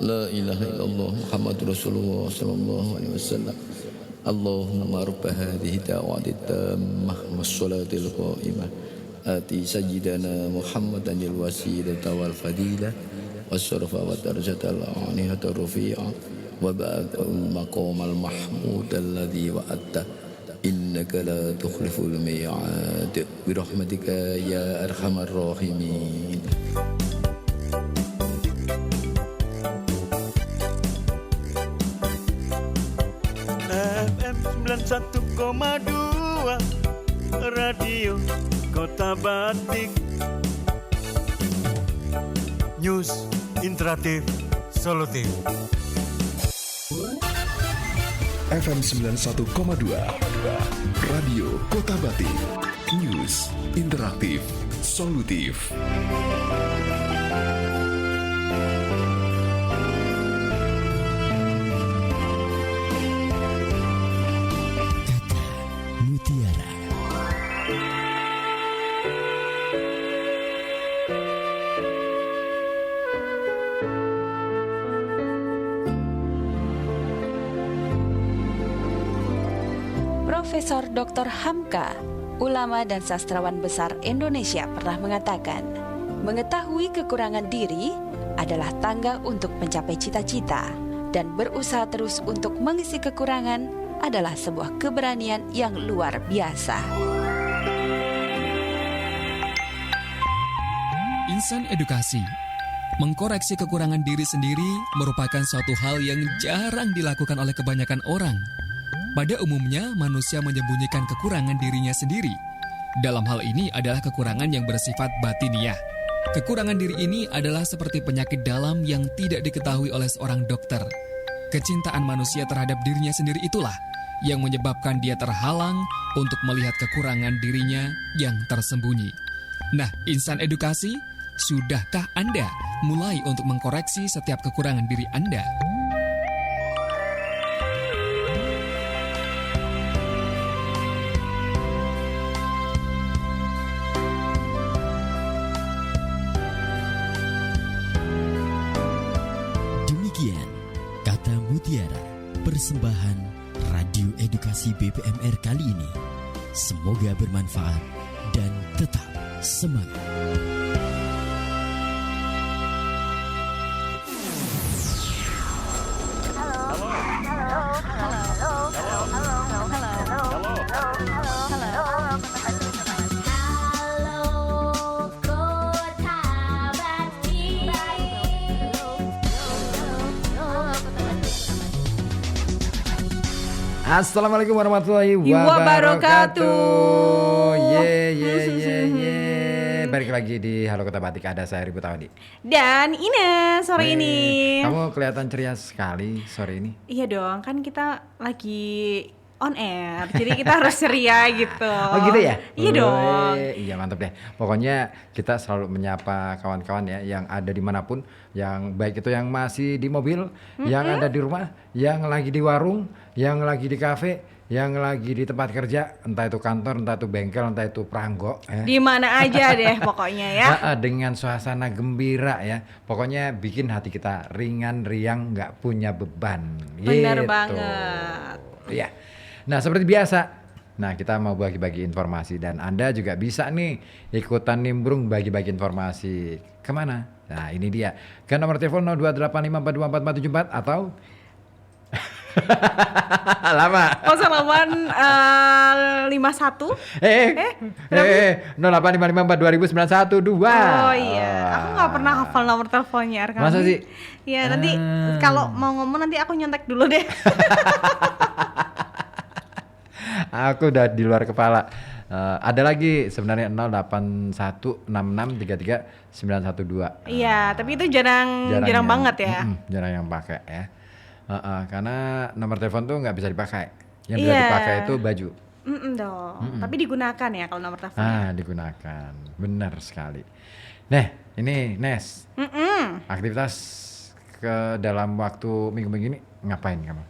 لا إله إلا الله محمد رسول الله صلى الله عليه وسلم اللهم رب هذه الدعوة التامة والصلاة القائمة آتي سيدنا محمدا الوسيلة والفضيلة والشرف والدرجة العالية الرفيعة وبعد المقام المحمود الذي وعدته إنك لا تخلف الميعاد برحمتك يا أرحم الراحمين. FM 91,2 Radio Kota Batik. News interaktif solutif. FM 91,2 Radio Kota Batik. News interaktif solutif. Mutiara. Profesor Dr. Hamka, ulama dan sastrawan besar Indonesia pernah mengatakan, mengetahui kekurangan diri adalah tangga untuk mencapai cita-cita dan berusaha terus untuk mengisi kekurangan adalah sebuah keberanian yang luar biasa. Insan edukasi. Mengkoreksi kekurangan diri sendiri merupakan suatu hal yang jarang dilakukan oleh kebanyakan orang. Pada umumnya, manusia menyembunyikan kekurangan dirinya sendiri. Dalam hal ini adalah kekurangan yang bersifat batiniah. Kekurangan diri ini adalah seperti penyakit dalam yang tidak diketahui oleh seorang dokter. Kecintaan manusia terhadap dirinya sendiri itulah yang menyebabkan dia terhalang untuk melihat kekurangan dirinya yang tersembunyi. Nah, insan edukasi, sudahkah Anda mulai untuk mengkoreksi setiap kekurangan diri Anda? Demikian kata Mutiara, persembahan Radio Edukasi BPMR kali ini. Semoga bermanfaat dan tetap semangat. Assalamualaikum warahmatullahi wabarakatuh. Ye. Balik lagi di Halo Kota Batik, ada saya Ribu Tawandi. Dan Ines sore ini. Kamu kelihatan ceria sekali sore ini. Iya dong, kan kita lagi on air, jadi kita harus ceria gitu. Oh gitu ya? Iya dong. Iya mantap deh. Pokoknya kita selalu menyapa kawan-kawan ya yang ada dimanapun, yang baik itu yang masih di mobil, yang ada di rumah, yang lagi di warung, yang lagi di kafe, yang lagi di tempat kerja, entah itu kantor, entah itu bengkel, entah itu peranggo ya. Di mana aja deh pokoknya ya. Dengan suasana gembira ya. Pokoknya bikin hati kita ringan, riang, nggak punya beban. Bener gitu. banget. Iya. Nah seperti biasa, nah kita mau bagi-bagi informasi dan Anda juga bisa nih ikutan nimbrung bagi-bagi informasi. Kemana? Nah ini dia, ke nomor telepon 0285424474 atau lama 0851 0855424912. Oh iya, aku nggak pernah hafal nomor teleponnya Arka. Masa sih? Ya nanti kalau mau ngomong nanti aku nyontek dulu deh. Aku udah di luar kepala. Ada lagi sebenarnya 0816633912. Iya, tapi itu jarang banget ya. Jarang yang pakai ya. Karena nomor telepon tuh nggak bisa dipakai. Yang bisa dipakai itu baju. Dong. Tapi digunakan ya kalau nomor telepon. Digunakan. Benar sekali. Nah, ini Nes. Aktivitas ke dalam waktu minggu-minggu ini ngapain kamu?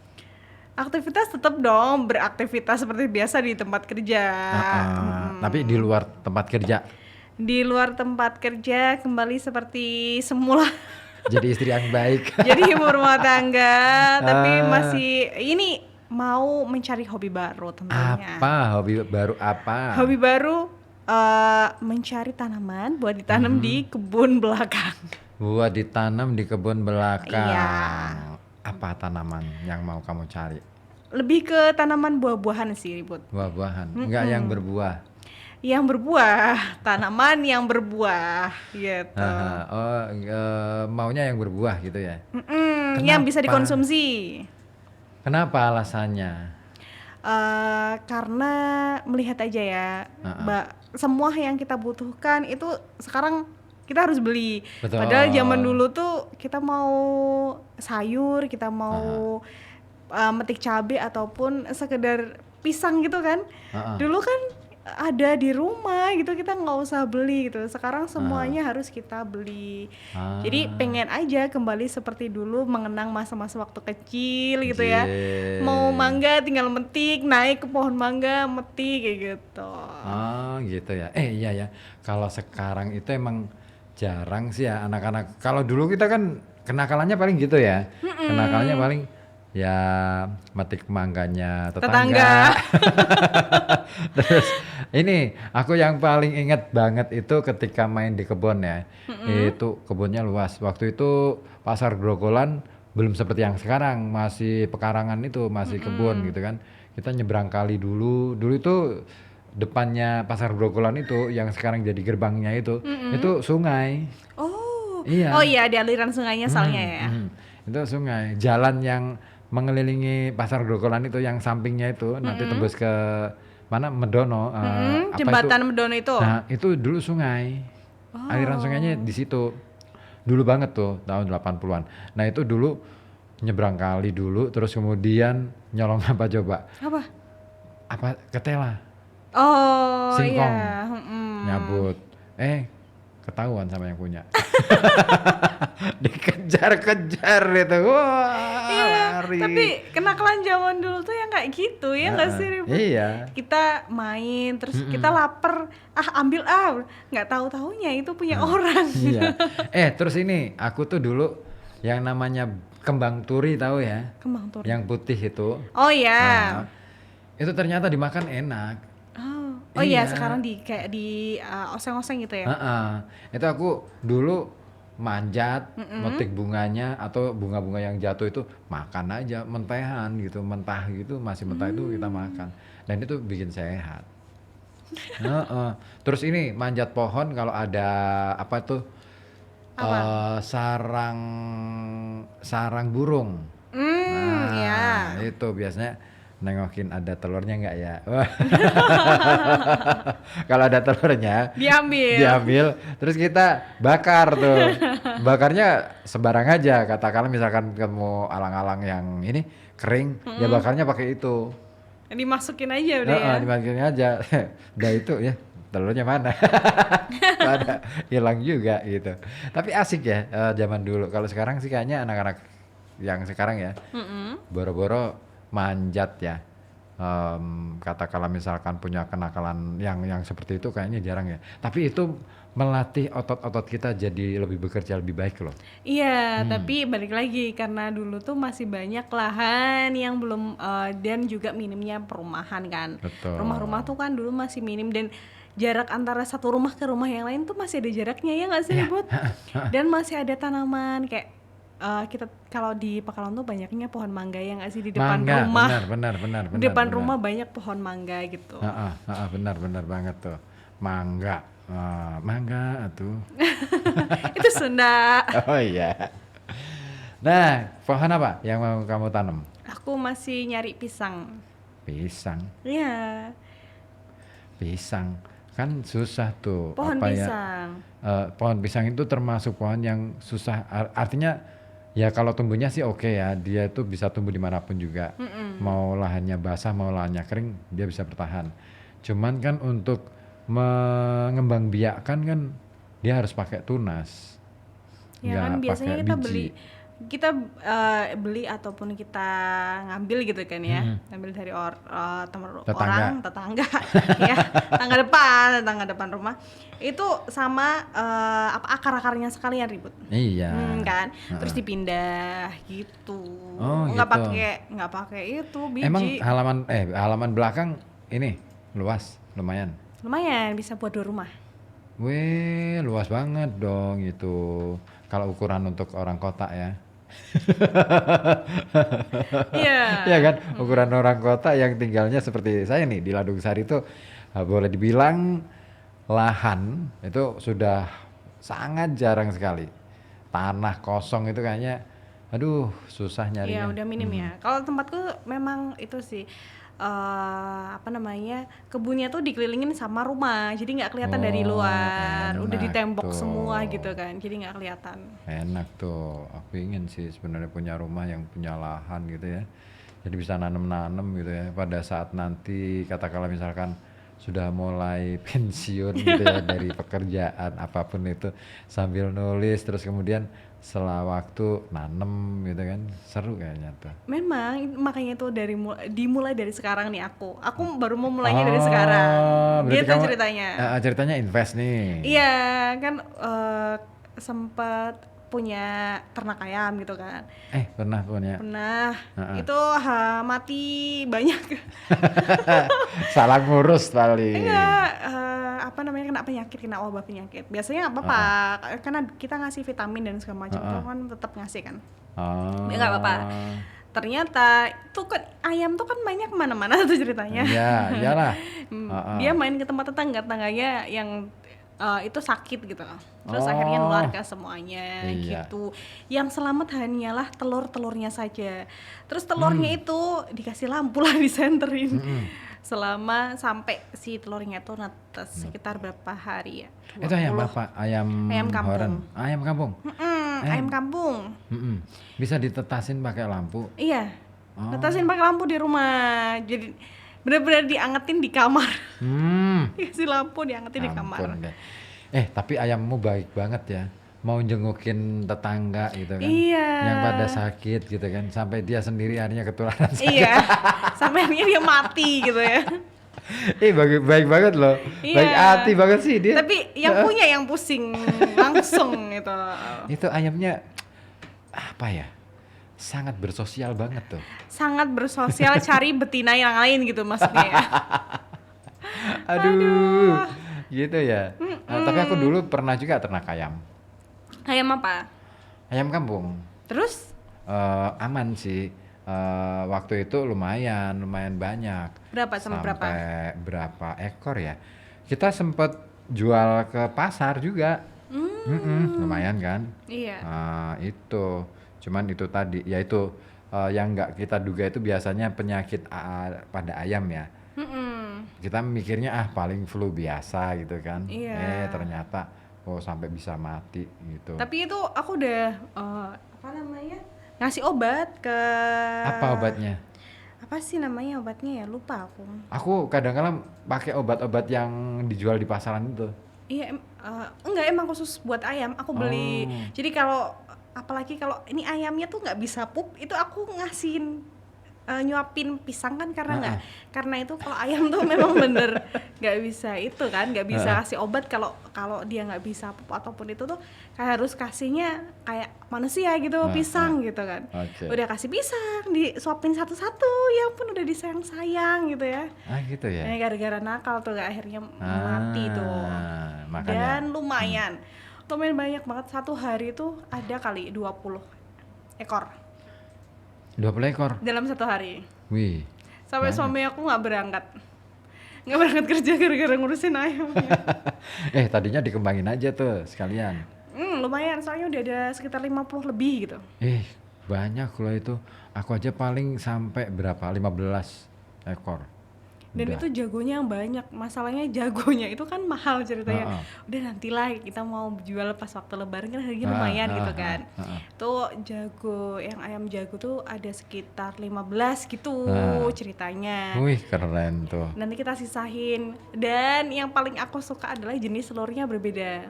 Aktivitas tetap dong, beraktivitas seperti biasa di tempat kerja. Tapi di luar tempat kerja? Di luar tempat kerja kembali seperti semula. Jadi istri yang baik. Jadi ibu rumah tangga, tapi masih ini mau mencari hobi baru tentunya. Apa hobi baru apa? Hobi baru mencari tanaman buat ditanam di kebun belakang. Buat ditanam di kebun belakang. Iya. Apa tanaman yang mau kamu cari? Lebih ke tanaman buah-buahan sih, Bud. Buah-buahan, enggak yang berbuah. Yang berbuah, tanaman yang berbuah gitu. Maunya yang berbuah gitu ya. Yang bisa Kenapa? dikonsumsi. Kenapa alasannya? Karena melihat aja ya, semua yang kita butuhkan itu sekarang kita harus beli. Betul. Padahal zaman dulu tuh kita mau sayur, kita mau metik cabai ataupun sekedar pisang gitu kan. Dulu kan ada di rumah gitu, kita nggak usah beli gitu. Sekarang semuanya harus kita beli. Jadi pengen aja kembali seperti dulu, mengenang masa-masa waktu kecil gitu ya. Mau mangga tinggal metik, naik ke pohon mangga metik kayak gitu. Gitu ya. Iya ya. Kalau sekarang itu emang jarang sih ya anak-anak. Kalau dulu kita kan kenakalannya paling gitu ya. Kenakalannya paling ya metik mangganya tetangga. Terus ini aku yang paling inget banget itu ketika main di kebun ya. Itu kebunnya luas. Waktu itu pasar Grogolan belum seperti yang sekarang, masih pekarangan itu, masih kebun gitu kan. Kita nyebrang kali dulu. Dulu itu depannya pasar Grogolan itu yang sekarang jadi gerbangnya itu sungai. Iya. Oh iya, di aliran sungainya soalnya ya. Itu sungai. Jalan yang mengelilingi pasar Grogolan itu yang sampingnya itu nanti tembus ke mana Medono, apa Jembatan itu? Medono itu. Nah, itu dulu sungai. Aliran sungainya di situ. Dulu banget tuh tahun 80-an. Nah, itu dulu nyebrang kali dulu terus kemudian nyolong apa coba? Apa ketela. Oh Singkong. iya. Nyabut. Ketahuan sama yang punya. Dikejar-kejar itu. Wah, lari. Tapi kenakalan zaman dulu tuh yang kayak gitu ya nggak sih, Ribut? Iya. Kita main terus kita lapar, ambil nggak tahu-taunya itu punya orang. Iya. Terus ini aku tuh dulu yang namanya kembang turi tahu ya? Kembang turi. Yang putih itu. Oh ya. Itu ternyata dimakan enak. Oh iya, sekarang kayak di oseng-oseng gitu ya. Itu aku dulu manjat, metik bunganya atau bunga-bunga yang jatuh itu makan aja, mentehan gitu, mentah gitu, masih mentah itu kita makan. Dan itu bikin sehat. Terus ini manjat pohon kalau ada apa tuh? Sarang burung. Ya. Itu biasanya nengokin ada telurnya nggak ya? Kalau ada telurnya diambil terus kita bakar tuh. Bakarnya sembarang aja, katakanlah misalkan kamu alang-alang yang ini kering, ya bakarnya pakai itu. Dimasukin aja udah ya. Dimasukin aja. Udah itu ya, telurnya mana? Ada hilang juga gitu. Tapi asik ya zaman dulu. Kalau sekarang sih kayaknya anak-anak yang sekarang ya boro-boro manjat ya, katakanlah misalkan punya kenakalan yang seperti itu kayaknya jarang ya. Tapi itu melatih otot-otot kita jadi lebih bekerja lebih baik loh. Iya, tapi balik lagi karena dulu tuh masih banyak lahan yang belum dan juga minimnya perumahan kan. Betul. Rumah-rumah tuh kan dulu masih minim dan jarak antara satu rumah ke rumah yang lain tuh masih ada jaraknya ya nggak sih, Ribut? Dan masih ada tanaman kayak kita kalau di Pekalongan tuh banyaknya pohon mangga yang nggak sih di depan rumah. Benar. Di depan rumah banyak pohon mangga gitu. Benar banget tuh. Mangga tuh. Itu Sunda. Oh iya. Nah, pohon apa yang mau kamu tanam? Aku masih nyari pisang. Pisang. Iya. Pisang kan susah tuh. Pohon pisang. Pohon pisang itu termasuk pohon yang susah. Artinya ya kalau tumbuhnya sih oke ya, dia itu bisa tumbuh dimanapun juga. Mau lahannya basah, mau lahannya kering, dia bisa bertahan. Cuman kan untuk mengembangbiakkan kan dia harus pakai tunas. Ya kan biasanya kita beli kita beli ataupun kita ngambil gitu kan ya, ngambil dari tetangga ya, tetangga depan rumah itu sama akar-akarnya sekalian ribut. Iya. Kan, terus dipindah gitu. Oh, nggak pakai itu biji. Emang halaman belakang ini luas, lumayan. Lumayan bisa buat 2 rumah. Wih, luas banget dong itu. Kalau ukuran untuk orang kota ya. Iya. Iya kan, ukuran orang kota yang tinggalnya seperti saya nih di Ladung Sari itu boleh dibilang lahan itu sudah sangat jarang sekali. Tanah kosong itu kayaknya aduh susah nyarinya. Iya, udah minim ya. Kalau tempatku memang itu sih kebunnya tuh dikelilingin sama rumah, jadi nggak kelihatan dari luar, udah ditembok semua gitu kan, jadi nggak kelihatan. Enak tuh, aku ingin sih sebenarnya punya rumah yang punya lahan gitu ya, jadi bisa nanem gitu ya. Pada saat nanti katakanlah misalkan sudah mulai pensiun gitu ya dari pekerjaan apapun itu, sambil nulis terus kemudian setelah waktu nanem gitu kan, seru kayaknya tuh. Memang makanya itu dimulai dari sekarang nih aku baru mau mulainya dari sekarang. Gitu ceritanya. Ceritanya invest nih. Iya kan, sempat punya ternak ayam gitu kan. Pernah punya. Pernah. Itu mati banyak. Salah ngurus paling. Enggak, kena penyakit, kena wabah penyakit. Biasanya nggak apa-apa, karena kita ngasih vitamin dan segala macam, itu kan tetap ngasih kan. Nggak apa-apa. Ternyata itu kan ayam tuh kan banyak kemana-mana tuh ceritanya. Iya, iyalah. Dia main ke tempat tetangganya yang itu sakit gitu. Terus akhirnya nular ke semuanya gitu. Yang selamat hanyalah telur-telurnya saja. Terus telurnya itu dikasih lampu lah, disenterin. Selama sampai si telurnya itu netes sekitar berapa hari ya? 20. Itu ayam apa? Ayam kampung. horen. Ayam kampung. Ayam kampung. Bisa ditetasin pakai lampu. Iya. Tetasin pakai lampu di rumah. Jadi benar-benar diangetin di kamar. Dikasih lampu, diangetin di kamar. Tapi ayammu baik banget ya. Mau jengukin tetangga gitu kan. Iya. Yang pada sakit gitu kan. Sampai dia sendiri akhirnya ketularan sakit. Iya. Sampai akhirnya dia mati gitu ya. Baik banget loh. Iya. Baik hati banget sih dia. Tapi yang punya yang pusing langsung gitu. Itu ayamnya apa ya? Sangat bersosial banget tuh. Sangat bersosial, cari betina yang lain gitu maksudnya ya. Aduh. Gitu ya. Tapi aku dulu pernah juga ternak ayam. Ayam apa? Ayam kampung. Terus? Aman sih. Waktu itu lumayan banyak. Berapa sama berapa? Sampai berapa ekor ya? Kita sempet jual ke pasar juga. Lumayan kan? Iya. Itu. Cuman itu tadi, yaitu yang nggak kita duga itu biasanya penyakit pada ayam ya. Kita mikirnya paling flu biasa gitu kan. Iya. Ternyata sampai bisa mati gitu. Tapi itu aku udah ngasih obat ke. Apa obatnya? Apa sih namanya obatnya ya? Lupa aku. Aku kadang-kadang pakai obat-obat yang dijual di pasaran itu. Iya, enggak, emang khusus buat ayam aku beli. Jadi apalagi kalau ini ayamnya tuh nggak bisa pup, itu aku ngasihin nyuapin pisang kan, karena itu kalau ayam tuh memang bener nggak bisa itu kan, nggak bisa kasih obat kalau dia nggak bisa pup ataupun itu tuh kayak harus kasihnya kayak manusia gitu, pisang gitu kan. Udah kasih pisang, disuapin satu-satu, ya ampun udah disayang-sayang gitu ya. Gitu ya. Gara-gara nakal tuh akhirnya mati tuh. Makanya. Dan lumayan banyak banget, satu hari itu ada kali 20 ekor. 20 ekor? Dalam satu hari. Wih. Sampai suami aku nggak berangkat kerja gara-gara ngurusin ayamnya. Tadinya dikembangin aja tuh sekalian. Lumayan, soalnya udah ada sekitar 50 lebih gitu. Banyak loh itu. Aku aja paling sampai berapa? 15 ekor. Dan udah. Itu jagonya yang banyak. Masalahnya jagonya itu kan mahal ceritanya. Udah nantilah kita mau jual pas waktu lebaran kan harganya lumayan gitu kan. Tuh jago, yang ayam jago tuh ada sekitar 15 gitu ceritanya. Wih, keren tuh. Nanti kita sisahin. Dan yang paling aku suka adalah jenis telurnya berbeda.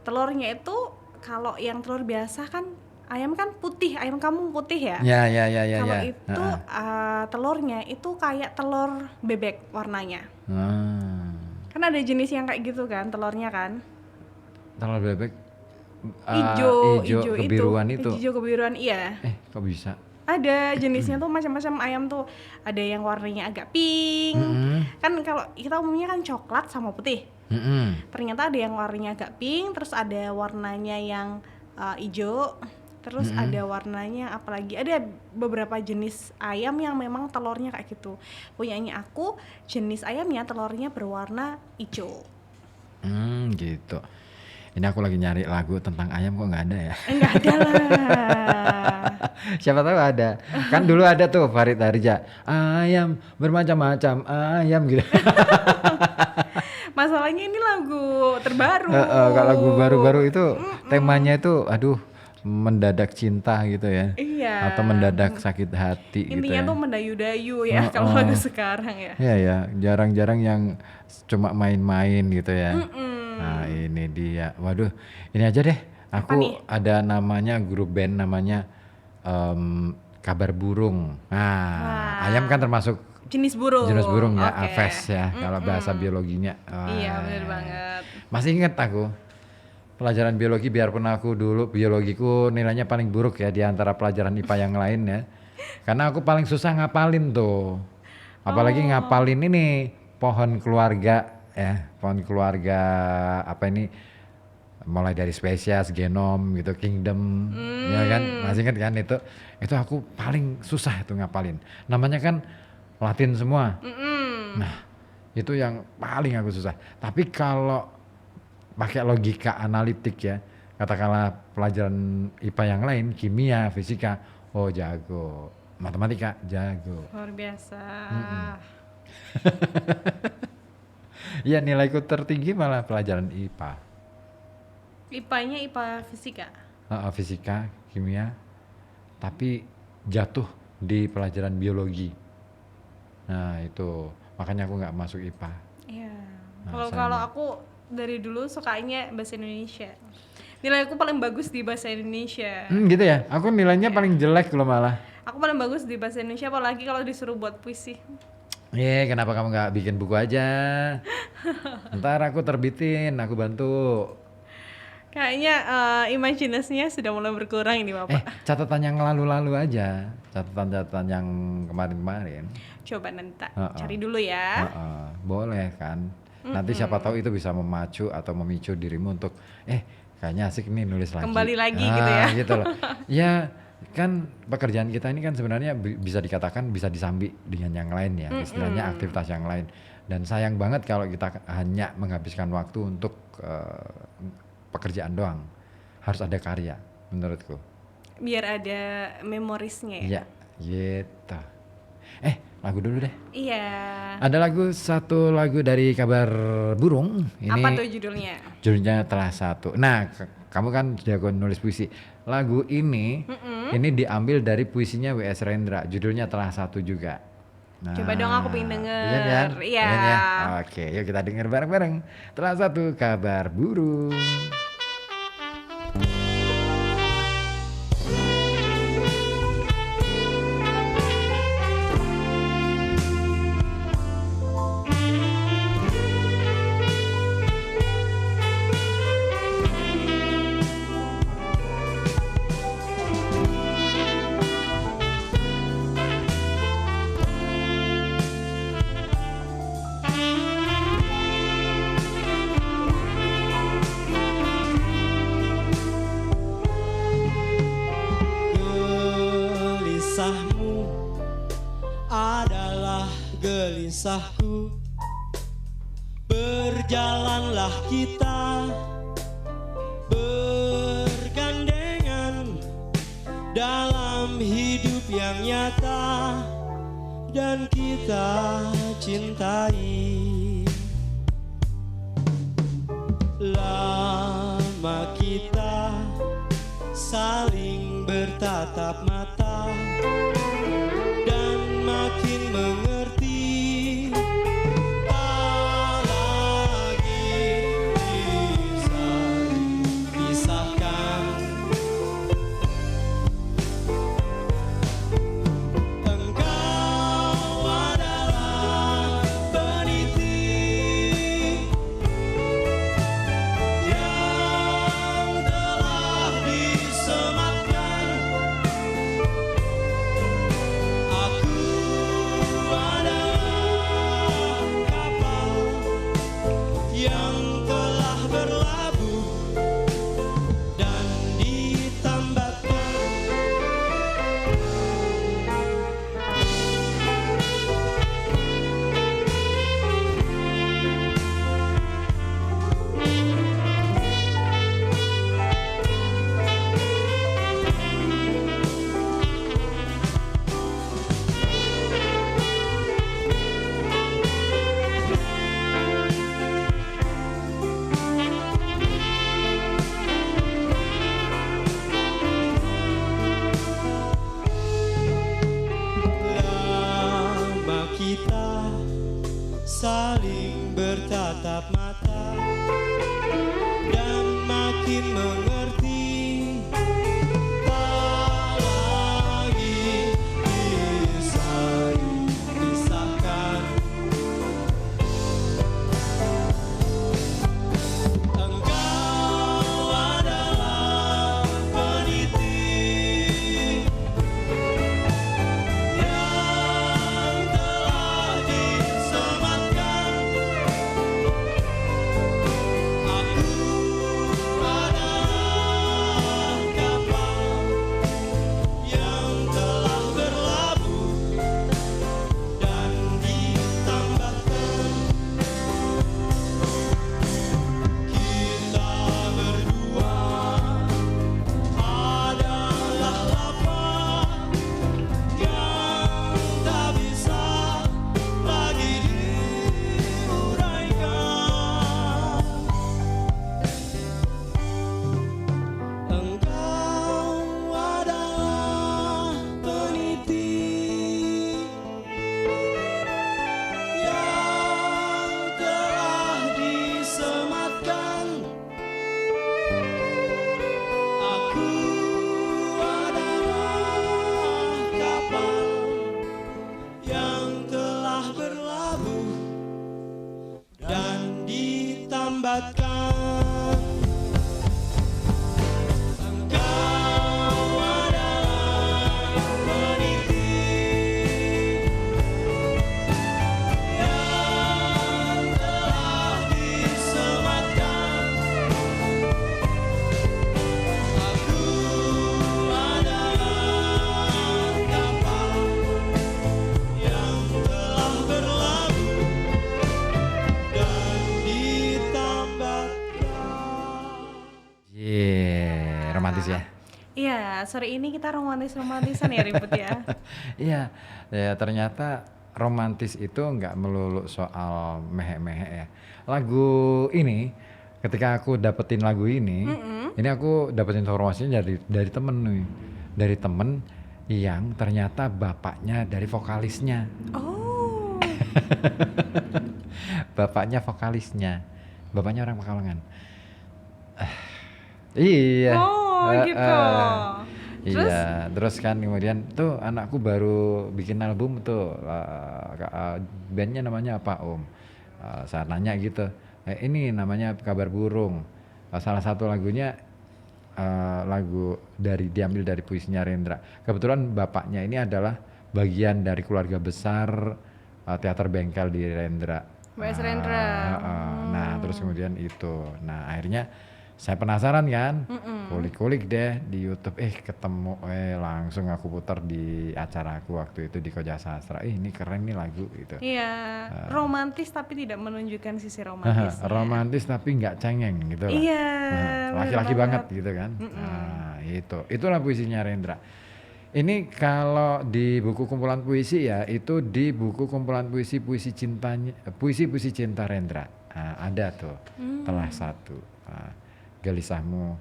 Telurnya itu kalau yang telur biasa kan ayam kan putih, ayam kampung putih ya. Ya. Kalau itu telurnya itu kayak telur bebek warnanya. Kan ada jenis yang kayak gitu kan telurnya kan. Telur bebek Ijo kebiruan itu. Ijo kebiruan, iya. Kok bisa? Ada jenisnya tuh macam-macam ayam tuh. Ada yang warnanya agak pink. Kan kalau kita umumnya kan coklat sama putih. Ternyata ada yang warnanya agak pink, terus ada warnanya yang hijau, terus ada warnanya apalagi. Ada beberapa jenis ayam yang memang telurnya kayak gitu. Punyanya aku, jenis ayamnya telurnya berwarna hijau. Gitu. Ini aku lagi nyari lagu tentang ayam kok nggak ada ya? Enggak ada lah. Siapa tahu ada. Kan dulu ada tuh Farid Harja. Ayam bermacam-macam ayam gitu. Masalahnya ini lagu terbaru. Kalau lagu baru-baru itu temanya itu aduh mendadak cinta gitu ya. Iya. Atau mendadak sakit hati. Intinya gitu ya. tuh mendayu-dayu ya kalau lagu sekarang ya. Iya ya, jarang-jarang yang cuma main-main gitu ya. Nah ini dia, waduh ini aja deh, aku ada namanya grup band namanya Kabar Burung. Nah ayam kan termasuk jenis burung ya, Aves ya kalau bahasa biologinya. Iya benar banget. Masih inget aku pelajaran biologi, biarpun aku dulu biologiku nilainya paling buruk ya di antara pelajaran IPA yang lain ya. Karena aku paling susah ngapalin tuh, apalagi ngapalin ini pohon keluarga. Pohon keluarga apa ini, mulai dari spesies, genom gitu, kingdom, ya kan, masih ingat kan itu aku paling susah itu ngapalin. Namanya kan Latin semua. Nah itu yang paling aku susah. Tapi kalau pakai logika analitik ya, katakanlah pelajaran IPA yang lain, kimia, fisika, oh jago, matematika jago. Luar biasa. Iya nilaiku tertinggi malah pelajaran IPA. IPA-nya IPA fisika? Fisika, kimia, tapi jatuh di pelajaran biologi. Nah itu, makanya aku nggak masuk IPA. Iya. Kalau aku dari dulu sukanya bahasa Indonesia. Nilaiku paling bagus di bahasa Indonesia. Gitu ya? Aku nilainya paling jelek loh malah. Aku paling bagus di bahasa Indonesia, apalagi kalau disuruh buat puisi. Kenapa kamu nggak bikin buku aja? Ntar aku terbitin, aku bantu. Kayaknya imajinasinya sudah mulai berkurang ini Bapak. Catatan yang lalu-lalu aja, catatan yang kemarin-kemarin. Coba nanti cari dulu ya. Boleh kan? Nanti siapa tahu itu bisa memacu atau memicu dirimu untuk kayaknya asik nih nulis lagi. Kembali lagi gitu ya. Gitu loh. Ya kan pekerjaan kita ini kan sebenarnya bisa dikatakan bisa disambi dengan yang lain ya, istilahnya aktivitas yang lain. Dan sayang banget kalau kita hanya menghabiskan waktu untuk pekerjaan doang. Harus ada karya menurutku. Biar ada memorisnya ya. Iya, gitu. Lagu dulu deh. Iya. Ada satu lagu dari Kabar Burung. Ini apa tuh judulnya? Judulnya Telah Satu. Nah, kamu kan jago nulis puisi. Lagu ini diambil dari puisinya W.S. Rendra. Judulnya Telah Satu juga. Nah, coba dong aku pengen denger. Iya. Ya? Oke, yuk kita denger bareng-bareng. Telah Satu Kabar Burung. Gelisahku, berjalanlah kita bergandengan dalam hidup yang nyata dan kita cintai. Lama kita saling bertatap mata dan makin mengerti. Tak lagi bisa dipisahkan. makin mengerti. Tak lagi bisa dipisahkan. Engkau adalah peniti yang telah disematkan. Aku adalah kapal yang telah berlabuh dan ditambahkan. Kita berdua adalah lapar yang tak bisa lagi diuraikan. Engkau adalah peniti yang telah disematkan. Aku adalah kapal yang telah berlabuh dan ditambatkan. Engkau adalah peniti yang telah disematkan. Aku adalah kapal yang telah berlabuh dan ditambahkan. Romantis ya. Iya, sore ini kita romantisan ya ribut ya. Iya, ya ternyata romantis itu nggak melulu soal mehe-mehe ya. Lagu ini, ketika aku dapetin lagu ini aku dapetin informasinya dari temen nih, dari temen yang ternyata bapaknya dari vokalisnya. Oh. Bapaknya vokalisnya, bapaknya orang Pekalongan. Iya. Oh, gitu. Terus? Iya, terus kan kemudian tuh anakku baru bikin album tuh, bandnya namanya apa Om? Saya nanya gitu, ini namanya Kabar Burung. Salah satu lagunya lagu diambil dari puisinya Rendra. Kebetulan bapaknya ini adalah bagian dari keluarga besar teater bengkel di Rendra. Mas Rendra. Nah, terus kemudian itu. Nah, akhirnya saya penasaran kan, kulik-kulik deh di YouTube, ketemu, langsung aku putar di acaraku waktu itu di Koja Sastra. Ini keren nih lagu gitu. Iya, romantis tapi tidak menunjukkan sisi romantis. Romantis tapi nggak cengeng gitu lah. Iya. Laki-laki banget gitu kan. Nah, itulah puisinya Rendra. Ini kalau di buku kumpulan puisi ya, itu di buku kumpulan puisi cintanya, puisi cinta Rendra. Ada tuh, telah satu. Gelisahmu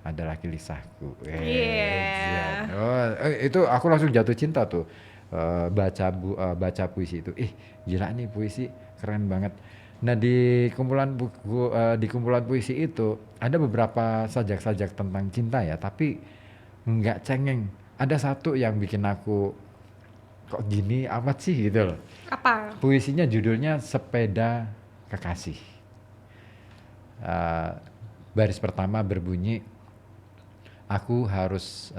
adalah gelisahku. Itu aku langsung jatuh cinta tuh baca puisi itu. Gila nih puisi keren banget. Nah di kumpulan puisi itu ada beberapa sajak-sajak tentang cinta ya, tapi nggak cengeng. Ada satu yang bikin aku kok gini amat sih gitu loh. Apa? Puisinya judulnya Sepeda Kekasih. Baris pertama berbunyi, aku harus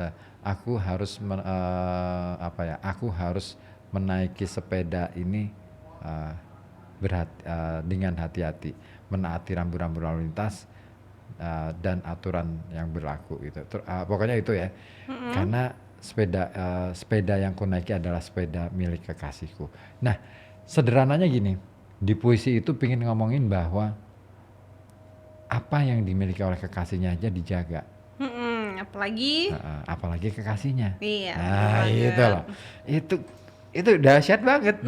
menaiki sepeda ini dengan hati-hati, menaati rambu-rambu lalu lintas dan aturan yang berlaku gitu. Pokoknya itu ya, karena sepeda yang kunaiki adalah sepeda milik kekasihku. Nah, sederhananya gini, di puisi itu pingin ngomongin bahwa apa yang dimiliki oleh kekasihnya aja dijaga. Apalagi kekasihnya. Iya. Nah, itu loh. Itu dahsyat banget.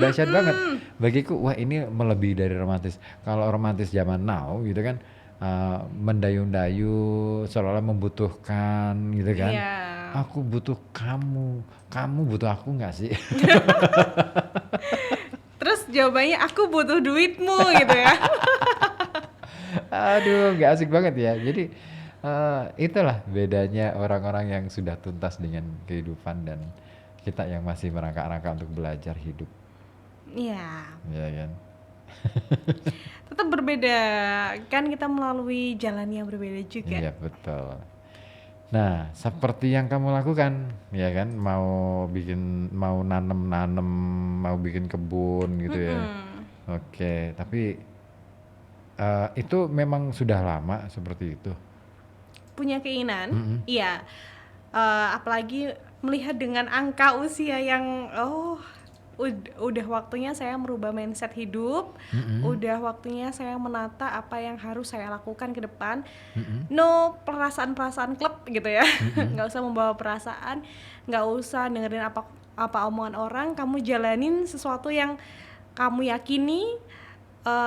Bagiku wah ini melebihi dari romantis. Kalau romantis zaman now gitu kan mendayu-dayu seolah-olah membutuhkan gitu kan. Iya. Aku butuh kamu butuh aku nggak sih? Terus jawabannya aku butuh duitmu gitu ya. Aduh, nggak asik banget ya. Jadi Itulah bedanya orang-orang yang sudah tuntas dengan kehidupan dan kita yang masih merangkak-rangkak untuk belajar hidup. Iya. Ya kan? Tetap berbeda kan, kita melalui jalan yang berbeda juga. Iya betul. Nah, seperti yang kamu lakukan, ya kan, mau nanem, mau bikin kebun gitu ya. Oke, tapi itu memang sudah lama seperti itu. Punya keinginan, iya. Apalagi melihat dengan angka usia yang udah waktunya saya merubah mindset hidup, udah waktunya saya menata apa yang harus saya lakukan ke depan. No perasaan-perasaan klub gitu ya, nggak usah membawa perasaan, nggak usah dengerin apa omongan orang. Kamu jalanin sesuatu yang kamu yakini,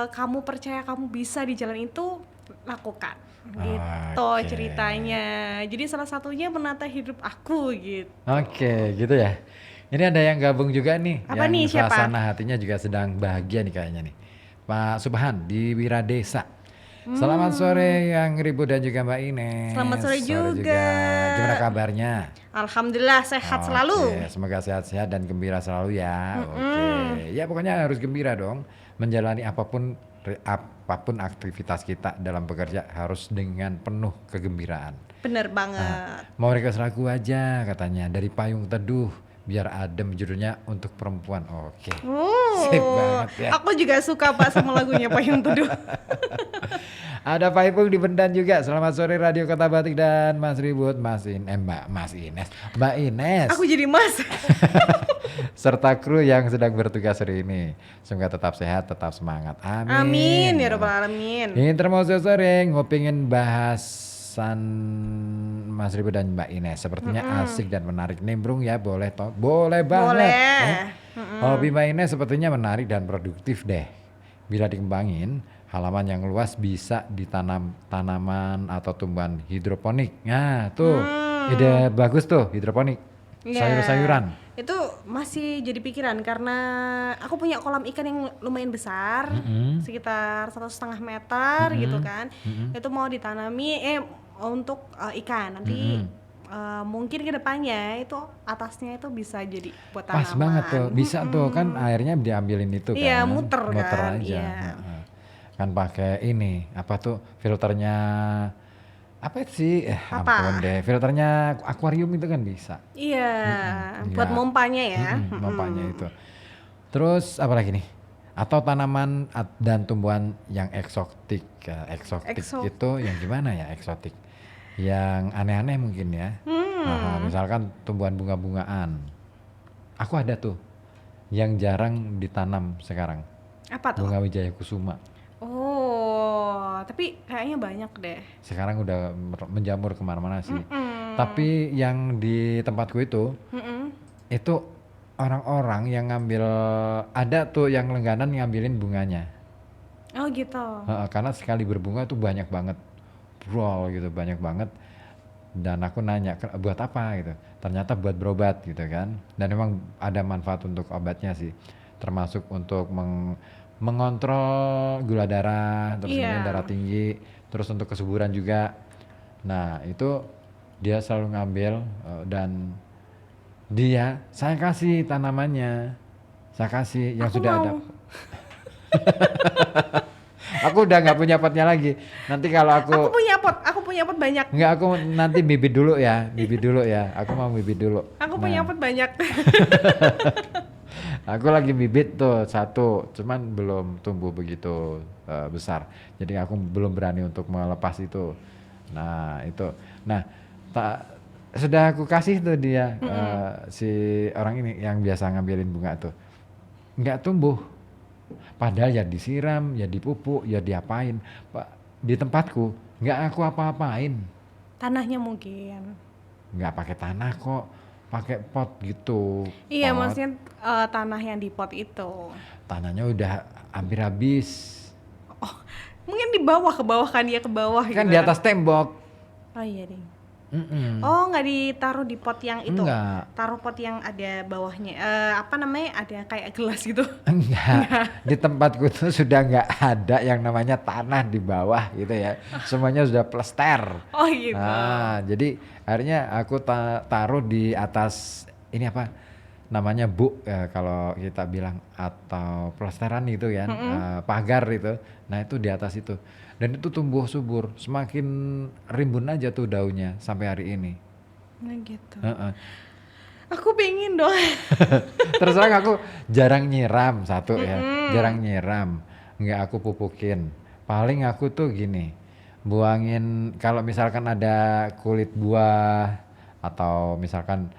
kamu percaya kamu bisa di jalan itu, lakukan. Gitu ceritanya. Jadi salah satunya menata hidup aku gitu. Oke, gitu ya. Ini ada yang gabung juga nih. Apa yang nih, siapa? suasana hatinya juga sedang bahagia nih kayaknya nih. Pak Subhan di Wiradesa. Selamat sore yang ribut dan juga Mbak Ines. Selamat sore juga. Gimana kabarnya? Alhamdulillah sehat selalu. Semoga sehat-sehat dan gembira selalu ya. Oke. Ya pokoknya harus gembira dong. Menjalani apapun aktivitas kita dalam bekerja harus dengan penuh kegembiraan. Bener banget. Mau request lagu aja katanya dari Payung Teduh biar adem, judulnya untuk perempuan. Oke. Sip banget ya. Aku juga suka Pak sama lagunya Payung Teduh. Ada Pak Ipung di Bendan juga. Selamat sore Radio Kota Batik dan Mas Ribut, Mas Ines. Aku jadi Mas. Serta kru yang sedang bertugas hari ini. Semoga tetap sehat, tetap semangat. Amin. Amin ya rabbal alamin. Intermezzo sore ngopingin bahasan Mas Ribut dan Mbak Ines. Sepertinya asik dan menarik. Nimbrung ya, boleh toh? Boleh banget. Boleh. Hobi Mbak Ines sepertinya menarik dan produktif deh. Bila dikembangin, halaman yang luas bisa ditanam tanaman atau tumbuhan hidroponik. Nah tuh ide bagus tuh, hidroponik. Sayur-sayuran. Itu masih jadi pikiran karena aku punya kolam ikan yang lumayan besar, sekitar 1,5 meter gitu kan. Itu mau ditanami untuk ikan nanti. Mungkin ke depannya itu atasnya itu bisa jadi buat tanaman. Pas banget tuh, bisa tuh kan airnya diambilin itu kan. Iya, muter kan. Aja. Iya. Kan pakai ini apa tuh filternya apa sih? Ampun deh, filternya akuarium itu kan bisa. Iya, buat mompanya ya. Mompanya itu. Terus apa lagi nih? Atau tanaman dan tumbuhan yang eksotik. Itu yang gimana ya eksotik? Yang aneh-aneh mungkin ya. Misalkan tumbuhan bunga-bungaan. Aku ada tuh yang jarang ditanam sekarang. Apa tuh? Bunga Wijaya Kusuma. Oh, tapi kayaknya banyak deh. Sekarang udah menjamur kemana-mana sih. Tapi yang di tempatku itu orang-orang yang ngambil, ada tuh yang langganan ngambilin bunganya. Oh gitu. Karena sekali berbunga tuh banyak banget, bro gitu, banyak banget. Dan aku nanya buat apa gitu. Ternyata buat berobat gitu kan. Dan memang ada manfaat untuk obatnya sih. Termasuk untuk mengontrol gula darah, terus kemudian darah tinggi, terus untuk kesuburan juga. Nah itu dia selalu ngambil dan saya kasih tanamannya, saya kasih yang sudah ada. Aku udah nggak punya potnya lagi. Nanti kalau aku punya pot banyak. Nggak, aku nanti bibit dulu ya. Aku mau bibit dulu. Aku punya pot banyak. Aku lagi bibit tuh satu, cuman belum tumbuh begitu besar. Jadi aku belum berani untuk melepas itu. Nah itu, sudah aku kasih tuh dia si orang ini yang biasa ngambilin bunga tuh, nggak tumbuh. Padahal ya disiram, ya dipupuk, ya diapain. Di tempatku nggak aku apa-apain. Tanahnya mungkin. Nggak pakai tanah kok. Pakai pot gitu. Iya, maksudnya tanah yang di pot itu. Tanahnya udah hampir habis. Oh, mungkin di bawah, ke bawah kan dia ke bawah. Kan gitu di atas tembok. Oh iya ding. Oh, nggak ditaruh di pot yang itu? Enggak. Taruh pot yang ada bawahnya, apa namanya, ada kayak gelas gitu? Enggak. Di tempatku tuh sudah nggak ada yang namanya tanah di bawah gitu ya. Semuanya sudah plester. Oh gitu. Nah, jadi akhirnya aku taruh di atas ini apa namanya kalau kita bilang, atau plesteran itu ya, pagar itu. Nah itu di atas itu, dan itu tumbuh subur, semakin rimbun aja tuh daunnya sampai hari ini. Nah gitu. Heeh. Aku pengen dong. Terus terang aku jarang nyiram satu ya, jarang nyiram, nggak aku pupukin. Paling aku tuh gini, buangin kalau misalkan ada kulit buah atau misalkan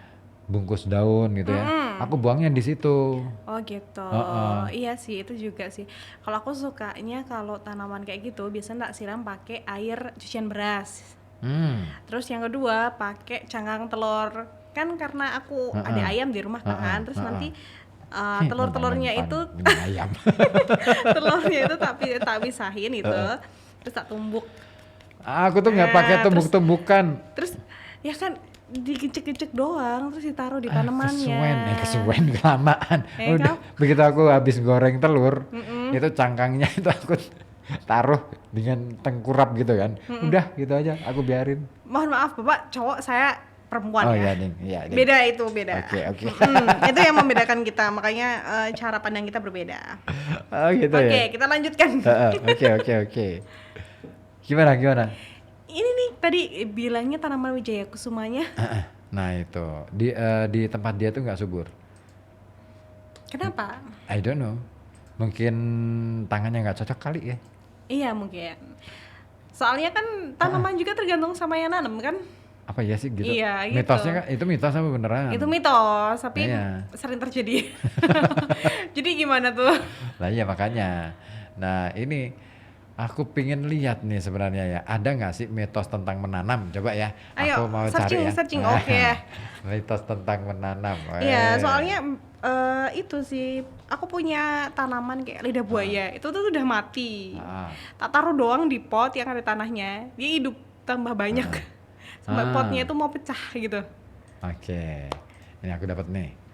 bungkus daun gitu ya, aku buangnya di situ. Oh gitu. Iya sih, itu juga sih. Kalau aku sukanya kalau tanaman kayak gitu biasanya tak siram pakai air cucian beras. Terus yang kedua pakai cangkang telur. Kan karena aku ada ayam di rumah kan, terus nanti telur-telurnya itu ayam. telurnya itu tak pisahin itu, terus tak tumbuk. Aku tuh nggak pakai tumbuk-tumbukan. Terus ya kan dikecek-kecek doang, terus ditaruh di tanamannya. Kesuwen kelamaan. Udah begitu aku habis goreng telur, itu cangkangnya itu aku taruh dengan tengkurap gitu kan. Udah gitu aja, aku biarin. Mohon maaf Bapak, cowok, saya perempuan ya. Iya, Ding. Beda itu, beda. Oke. Itu yang membedakan kita, makanya cara pandang kita berbeda. Oh gitu ya. Oke, kita lanjutkan. Oke. Gimana? Ini nih tadi bilangnya tanaman Wijaya Kusumanya. Nah itu di tempat dia tuh nggak subur. Kenapa? I don't know. Mungkin tangannya nggak cocok kali ya. Iya mungkin. Soalnya kan tanaman juga tergantung sama yang nanam kan. Apa ya sih gitu? Iya gitu. Mitosnya kan itu mitos apa beneran? Itu mitos, tapi Iya. sering terjadi. Jadi gimana tuh? Lah iya makanya. Nah ini aku pingin lihat nih sebenarnya ya, ada nggak sih mitos tentang menanam? Coba ya, Ayo, aku mau searching, cari ya. searching, oke. Mitos tentang menanam. Iya, soalnya itu sih, aku punya tanaman kayak lidah buaya, itu tuh udah mati. Tak taruh doang di pot yang ada tanahnya, dia hidup tambah banyak. Sampai potnya itu mau pecah gitu. Oke, ini aku dapat nih.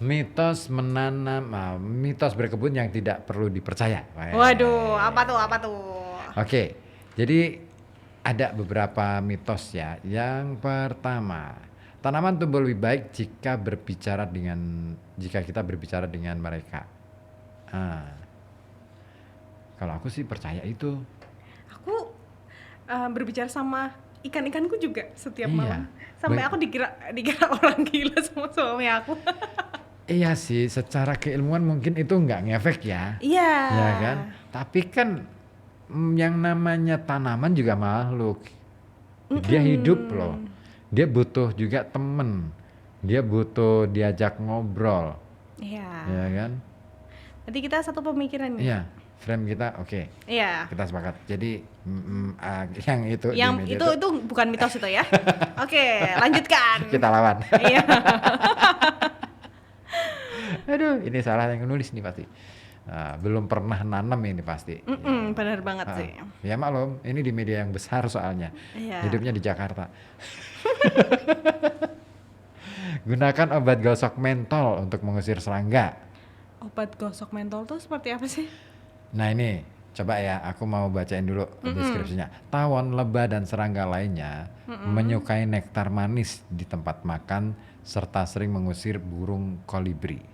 Mitos menanam, mitos berkebun yang tidak perlu dipercaya. Waduh, apa tuh? Oke, jadi ada beberapa mitos ya. Yang pertama, tanaman tumbuh lebih baik jika kita berbicara dengan mereka. Kalau aku sih percaya itu. Aku berbicara sama ikan-ikanku juga setiap malam. Sampai aku dikira orang gila sama suami aku. Iya sih, secara keilmuan mungkin itu nggak ngefek ya. Iya. Ya kan? Tapi kan yang namanya tanaman juga makhluk. Dia hidup loh. Dia butuh juga temen. Dia butuh diajak ngobrol. Iya. Ya kan? Nanti kita satu pemikiran. Iya. Frame kita oke. Iya. Kita sepakat. Jadi yang itu. Yang itu bukan mitos itu ya. Oke, lanjutkan. Kita lawan. Iya. Aduh, ini salah yang nulis nih pasti. Belum pernah nanam ini pasti. Benar banget sih. Ya maklum, ini di media yang besar soalnya. Iya. Hidupnya di Jakarta. Gunakan obat gosok mentol untuk mengusir serangga. Obat gosok mentol tuh seperti apa sih? Nah ini, coba ya, aku mau bacain dulu deskripsinya. Tawon, lebah, dan serangga lainnya menyukai nektar manis di tempat makan serta sering mengusir burung kolibri.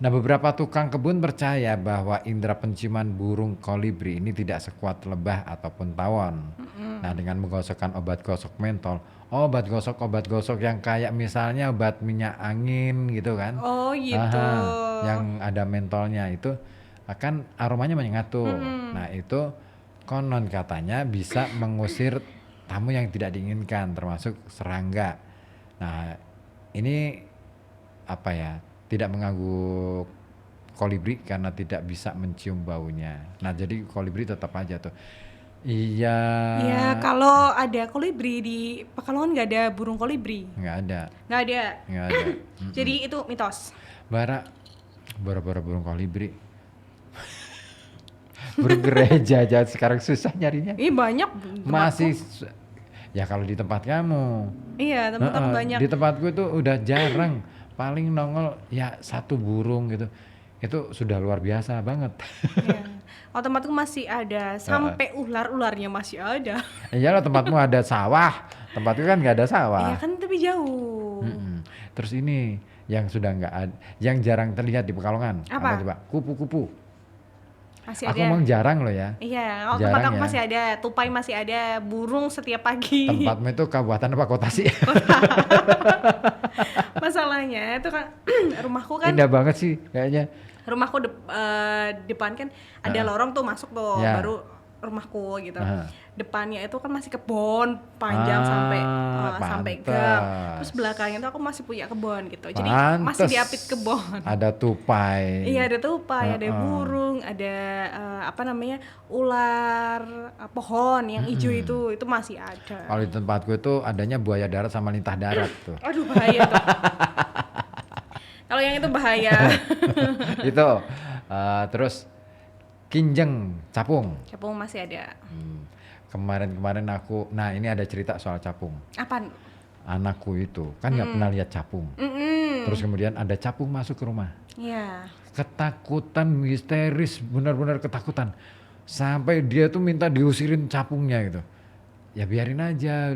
Nah, beberapa tukang kebun percaya bahwa indera penciuman burung kolibri ini tidak sekuat lebah ataupun tawon. Nah, dengan menggosokkan obat gosok mentol, obat gosok yang kayak misalnya obat minyak angin gitu kan. Oh gitu. Yang ada mentolnya itu akan aromanya menyengat tuh. Nah, itu konon katanya bisa mengusir tamu yang tidak diinginkan, termasuk serangga. Nah, ini apa ya? Tidak mengganggu kolibri karena tidak bisa mencium baunya. Nah, jadi kolibri tetap aja tuh. Iya. Iya, kalau ada kolibri di Pekalongan nggak ada burung kolibri. Nggak ada. Jadi itu mitos. Bara burung kolibri. Burung gereja aja sekarang susah nyarinya. Banyak. Masih Ya kalau di tempat kamu. Iya, tempat aku banyak. Di tempatku itu udah jarang. Paling nongol ya satu burung gitu. Itu sudah luar biasa banget. Iya. Oh, tempatku masih ada, sampai ular-ularnya masih ada. Iyalah tempatmu ada sawah. Tempatku kan nggak ada sawah. Iya kan, tapi jauh. Terus ini yang sudah nggak ada, yang jarang terlihat di Pekalongan. Apa? Coba? Kupu-kupu. Masih Aku ada. ngomong jarang loh ya. Iya, oh, Jarang tempat aku ya. masih ada, tupai masih ada, burung setiap pagi. Tempatmu itu kabupaten apa kota sih? Masalahnya itu kan rumahku kan, Indah banget sih kayaknya. rumahku depan kan ada lorong tuh masuk tuh, Ya. baru rumahku gitu. Aha. Depannya itu kan masih kebon panjang sampai pantes. gang. Terus belakangnya tuh aku masih punya kebon gitu. Jadi masih Pantes. diapit kebon. Ada tupai. Iya, ada tupai, ada burung, ada apa namanya, ular pohon yang hijau itu masih ada. Kalau di tempatku itu adanya buaya darat sama lintah darat tuh. Aduh, bahaya tuh. Kalau yang itu bahaya. Itu terus kinjeng, capung. Capung masih ada. Kemarin nah ini ada cerita soal capung. Apaan? Anakku itu kan nggak pernah lihat capung. Terus kemudian ada capung masuk ke rumah. Iya. Ketakutan, histeris, benar-benar ketakutan. Sampai dia tuh minta diusirin capungnya gitu. Ya biarin aja.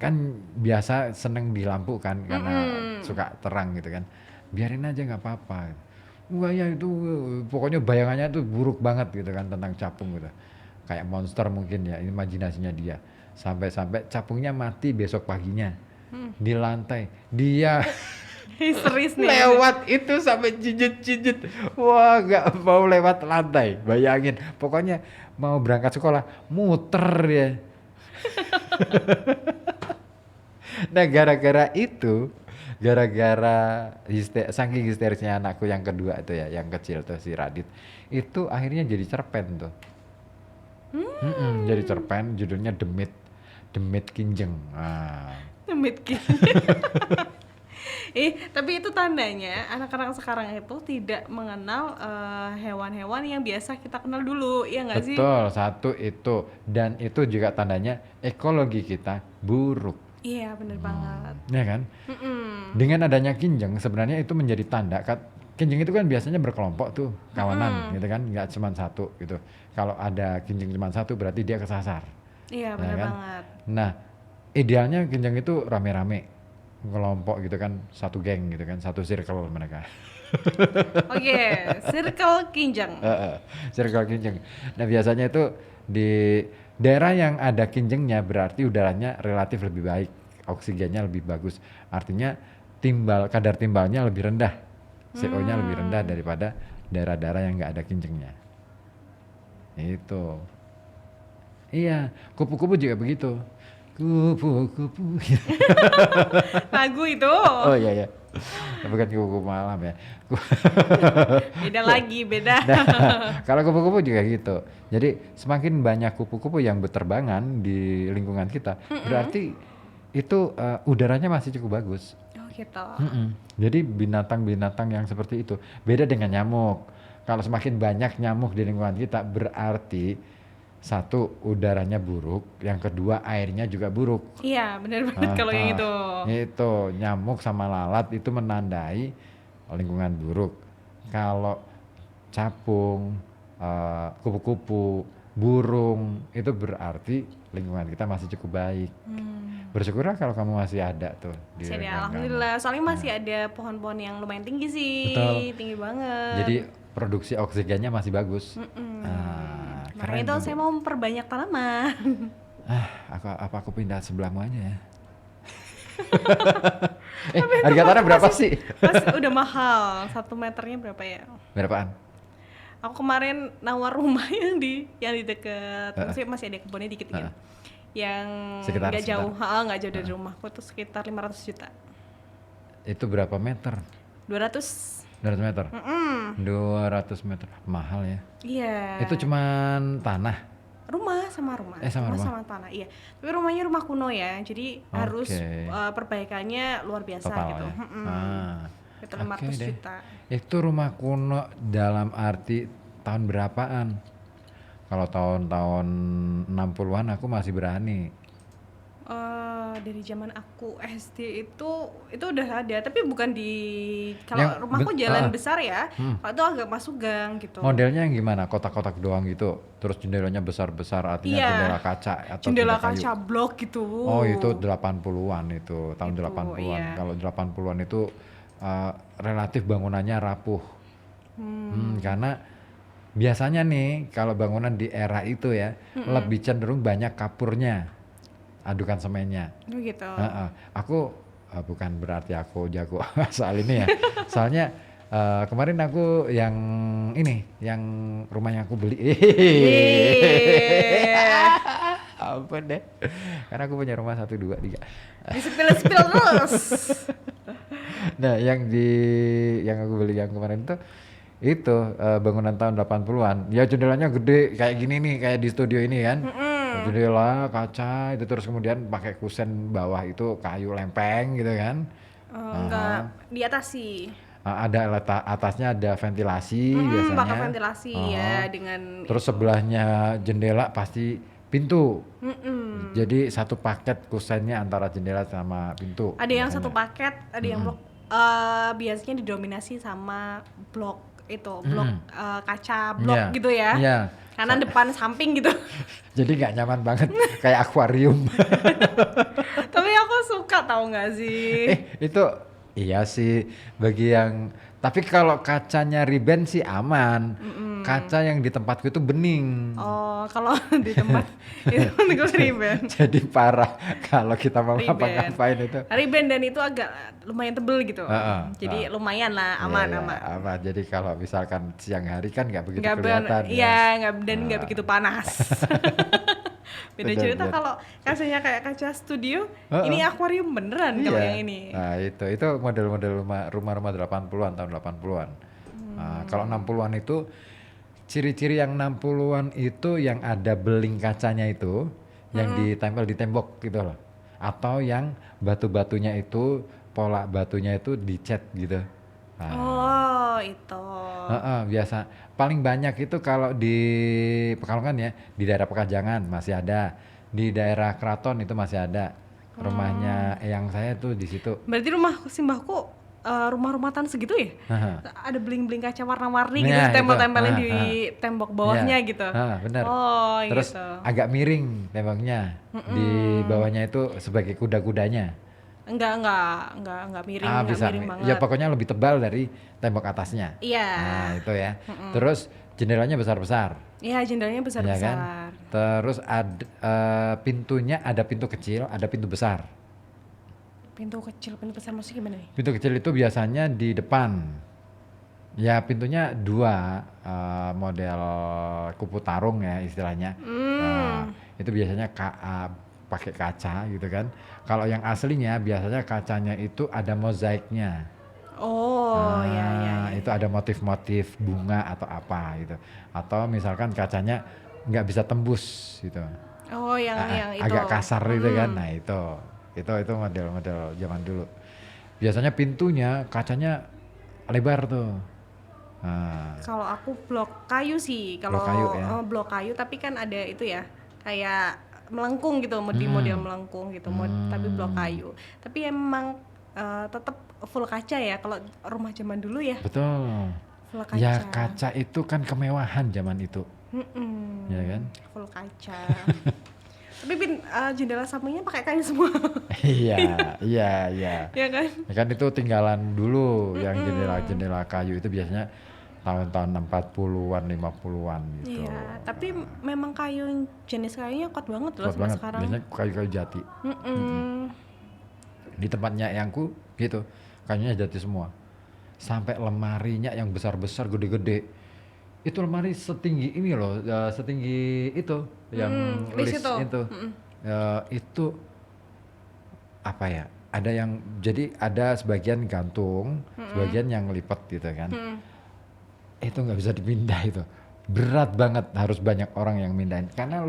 Kan biasa seneng di lampu kan karena suka terang gitu kan. Biarin aja nggak apa-apa. Wah ya itu pokoknya bayangannya tuh buruk banget gitu kan tentang capung gitu. Kayak monster mungkin ya, imajinasinya dia. Sampai-sampai capungnya mati besok paginya. Di lantai. Dia Serius nih. lewat itu sampai jinjit-jinjit. Wah gak mau lewat lantai. Bayangin. Pokoknya mau berangkat sekolah muter ya. Nah gara-gara itu, saking histerisnya anakku yang kedua itu ya, yang kecil tuh si Radit, itu akhirnya jadi cerpen tuh. Jadi cerpen, judulnya Demit Kinjeng. Demit tapi itu tandanya anak-anak sekarang itu tidak mengenal hewan-hewan yang biasa kita kenal dulu, ya nggak sih? Betul, satu itu. Dan itu juga tandanya ekologi kita buruk. Iya, bener banget. Ya kan? Dengan adanya kinjeng sebenarnya itu menjadi tanda. Kinjeng itu kan biasanya berkelompok tuh, kawanan gitu kan, nggak cuma satu gitu. Kalau ada kinjeng cuma satu berarti dia kesasar. Iya, Ya bener kan? banget. Nah, idealnya kinjeng itu rame-rame, kelompok gitu kan, satu geng gitu kan, satu circle mereka. Oke, circle kinjeng. Circle kinjeng. Nah biasanya itu di daerah yang ada kinjengnya berarti udaranya relatif lebih baik, oksigennya lebih bagus. Artinya kadar timbalnya lebih rendah, CO-nya lebih rendah daripada daerah-daerah yang nggak ada kinjengnya. Itu. Iya, kupu-kupu juga begitu. Kupu-kupu. Lagu itu. Oh iya ya. Bukan kupu-kupu malam ya. Beda lagi, beda. Nah, kalau kupu-kupu juga gitu. Jadi semakin banyak kupu-kupu yang berterbangan di lingkungan kita, berarti itu udaranya masih cukup bagus. Oh gitu. Jadi binatang-binatang yang seperti itu beda dengan nyamuk. Kalau semakin banyak nyamuk di lingkungan kita, berarti satu udaranya buruk, yang kedua airnya juga buruk. Iya, benar banget kalau yang itu. Itu nyamuk sama lalat itu menandai lingkungan buruk. Kalau capung, kupu-kupu, burung itu berarti lingkungan kita masih cukup baik. Bersyukurlah kalau kamu masih ada tuh di Masih ada, lingkungan alhamdulillah. kamu. Soalnya masih ada pohon-pohon yang lumayan tinggi sih. Betul. Tinggi banget. Jadi produksi oksigennya masih bagus. Makanya itu saya mau memperbanyak tanaman. Apa aku pindah sebelahmu aja ya? Harga tanah berapa sih? Masih udah mahal. 1 meternya berapa ya? Berapaan? Aku kemarin nawar rumah yang di deket, maksudnya masih ada kebunnya dikit-dikit. Yang nggak jauh, nggak jauh dari rumahku, itu sekitar 500 juta. Itu berapa meter? 200. 200 meter? 200 meter, mahal ya? Iya. Itu cuman tanah? Rumah sama rumah. Sama rumah? Sama tanah, iya. Tapi rumahnya rumah kuno ya, jadi harus perbaikannya luar biasa total gitu. Ya? Itu 500 juta. Itu rumah kuno dalam arti tahun berapaan? Kalau tahun-tahun 60-an aku masih berani. Dari zaman aku SD itu udah ada, tapi bukan di Yang kalau rumahku jalan besar ya. Hmm. Kalau itu agak masuk gang gitu. Modelnya yang gimana? Kotak-kotak doang gitu. Terus jendelanya besar-besar, artinya Iya. jendela kaca atau Jendela kayu? kaca blok gitu. Oh, itu 80-an itu, tahun Itu, 80-an. iya. Kalau 80-an itu relatif bangunannya rapuh. Karena biasanya nih kalau bangunan di era itu ya lebih cenderung banyak kapurnya, adukan semennya. Oh gitu. Aku bukan berarti aku jago soal ini ya. Soalnya kemarin aku yang rumah yang aku beli. Ampun deh. Karena aku punya rumah 1, 2, 3. Di-spill terus. Nah, yang aku beli yang kemarin itu bangunan tahun 80-an. Ya jendelanya gede kayak gini nih, kayak di studio ini kan. Jendela kaca itu, terus kemudian pakai kusen bawah itu kayu lempeng gitu kan. Enggak, di atas sih. Ada atasnya ada ventilasi biasanya. Pakai ventilasi ya dengan Terus sebelahnya jendela pasti pintu. Jadi satu paket kusennya antara jendela sama pintu. Ada yang biasanya. satu paket, ada yang blok. Biasanya didominasi sama blok itu, blok kaca blok Iya, gitu ya. Iya. Kanan depan samping gitu. Jadi nggak nyaman banget kayak akuarium. Tapi aku suka, tahu nggak sih? Itu iya sih bagi yang, tapi kalau kacanya Ray-Ban sih aman. Kaca yang di tempatku itu bening. Oh, kalau di tempat itu untuk Ray-Ban. Jadi parah kalau kita mau Ray-Ban. ngapa-ngapain itu. Ray-Ban dan itu agak lumayan tebel gitu. Jadi lumayan lah, aman. Aman. Jadi kalau misalkan siang hari kan nggak begitu Nggak kelihatan. Iya, nggak begitu panas. Beda Bener, cerita bener. kalau kacanya kayak kaca studio, ini akuarium beneran kalau Iya. yang ini. Nah, itu model-model rumah-rumah 80-an, tahun 80-an. Nah, kalau 60-an itu ciri-ciri yang 60-an itu yang ada beling kacanya itu yang ditempel di tembok gitu loh. Atau yang batu-batunya itu, pola batunya itu dicat gitu. Nah, Oh, itu. biasa. Paling banyak itu kalau di Pekalongan ya, di daerah Pekajangan masih ada. Di daerah Keraton itu masih ada. Rumahnya eyang saya tuh di situ. Berarti rumah simbahku rumah-rumah tan segitu ya? Ada beling-beling kaca warna-warni gitu, Nah, tempel-tempelin itu. di tembok bawahnya Iya. gitu. Benar. Oh, Terus gitu. agak miring temboknya. Di bawahnya itu sebagai kuda-kudanya. Enggak miring, enggak Bisa. miring banget. Ya pokoknya lebih tebal dari tembok atasnya. Iya. Nah, itu ya. Terus jendelanya besar-besar. Iya, jendelanya Ya besar-besar. kan? Terus ada pintunya, ada pintu kecil, ada pintu besar. Pintu kecil, pintu besar maksudnya gimana nih? Pintu kecil itu biasanya di depan. Ya pintunya 2 model kupu tarung ya istilahnya. Nah, itu biasanya pakai kaca gitu kan. Kalau yang aslinya biasanya kacanya itu ada mozaiknya. Oh, ya. Itu ada motif-motif bunga atau apa gitu. Atau misalkan kacanya nggak bisa tembus gitu. Oh, yang itu. Agak kasar gitu kan. Nah, itu model-model zaman dulu. Biasanya pintunya kacanya lebar tuh. Nah, Kalau aku blok kayu sih. Kalau Blok kayu ya. blok kayu, tapi kan ada itu ya, kayak melengkung gitu, di model melengkung gitu, tapi blok kayu. Tapi emang tetap full kaca ya kalau rumah zaman dulu ya. betul. Full kaca. Ya kaca itu kan kemewahan zaman itu. Ya kan? Full kaca. Tapi jendela sampingnya pakai kayu semua. Iya. Ya kan? Ya kan itu tinggalan dulu yang jendela kayu itu biasanya tahun-tahun 40-an, 50-an gitu. Iya, tapi memang kayu jenis kayunya kuat banget loh Kuat sama banget. sekarang. Biasanya kayu-kayu jati. Di tempatnya eyangku gitu, kayunya jati semua. Sampai lemarinya yang besar-besar, gede-gede. Itu lemari setinggi ini loh, setinggi itu yang list itu. Itu apa ya? Ada yang jadi ada sebagian gantung, sebagian yang lipat gitu kan. Itu nggak bisa dipindah itu. Berat banget, harus banyak orang yang mindahin. Karena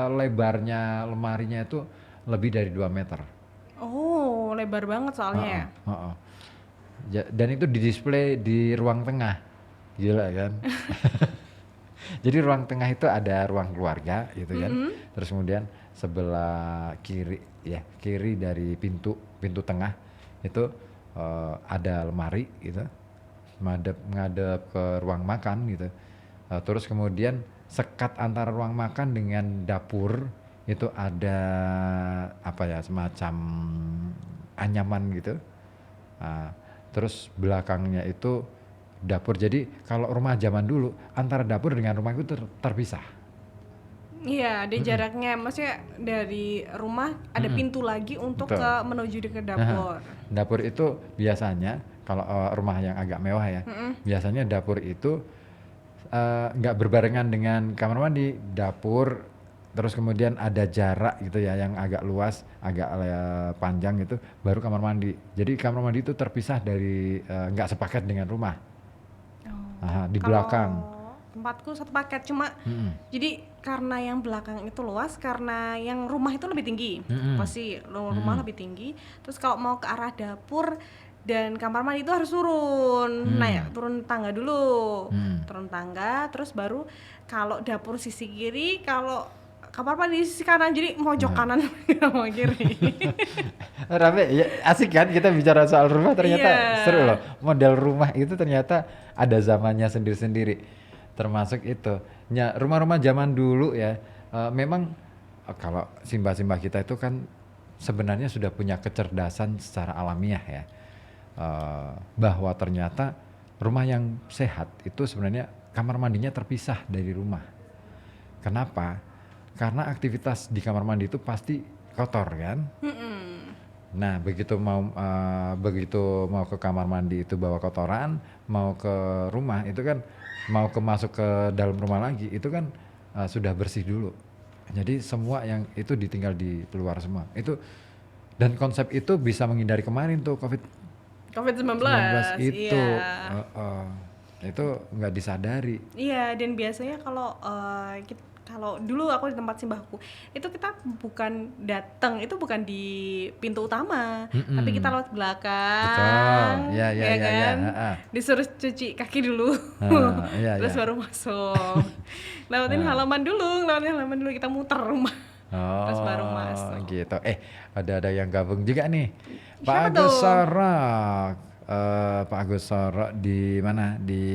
lebarnya lemarinya itu lebih dari 2 meter. Oh, lebar banget soalnya ya. Dan itu di-display di ruang tengah. Gila kan? Jadi ruang tengah itu ada ruang keluarga gitu kan. Terus kemudian sebelah kiri dari pintu tengah itu ada lemari gitu, ngadep ke ruang makan gitu. Terus kemudian sekat antara ruang makan dengan dapur itu ada semacam anyaman gitu. Terus belakangnya itu dapur. Jadi kalau rumah zaman dulu antara dapur dengan rumah itu terpisah. Iya, ada jaraknya. Maksudnya dari rumah ada pintu lagi untuk Betul. menuju ke dapur. Dapur itu biasanya kalau rumah yang agak mewah ya, biasanya dapur itu nggak berbarengan dengan kamar mandi. Dapur terus kemudian ada jarak gitu ya yang agak luas, agak panjang gitu, baru kamar mandi. Jadi kamar mandi itu terpisah dari nggak sepaket dengan rumah. Di Kalau belakang. tempatku satu paket, cuma jadi karena yang belakang itu luas, karena yang rumah itu lebih tinggi, pasti rumah lebih tinggi. Terus kalau mau ke arah dapur dan kamar mandi itu harus turun tangga dulu, turun tangga, terus baru kalau dapur sisi kiri, kalau kamar mandi sisi kanan, jadi mojok kanan sama kiri. Rame ya, asik kan kita bicara soal rumah, ternyata Iya. seru loh. Model rumah itu ternyata ada zamannya sendiri-sendiri. Termasuk itu rumah-rumah zaman dulu ya, memang kalau simbah-simbah kita itu kan sebenarnya sudah punya kecerdasan secara alamiah ya, bahwa ternyata rumah yang sehat itu sebenarnya kamar mandinya terpisah dari rumah. Kenapa? Karena aktivitas di kamar mandi itu pasti kotor kan. Nah begitu mau ke kamar mandi itu bawa kotoran, mau ke rumah itu kan masuk ke dalam rumah lagi itu kan sudah bersih dulu. Jadi semua yang itu ditinggal di luar semua. Itu dan konsep itu bisa menghindari kemarin tuh COVID-19 itu. Iya. Itu nggak disadari. Iya, dan biasanya kalau dulu aku di tempat simbahku itu kita bukan datang, itu bukan di pintu utama, tapi kita lewat belakang. Betul. Ya kan? ya. Disuruh cuci kaki dulu, Iya, terus iya. baru masuk. lewatin halaman dulu kita muter rumah. Terus baru masuk. Gitu. Ada yang gabung juga nih. Pak Siapa Agus tuh? Sorok. Pak Agus Sorok di mana? Di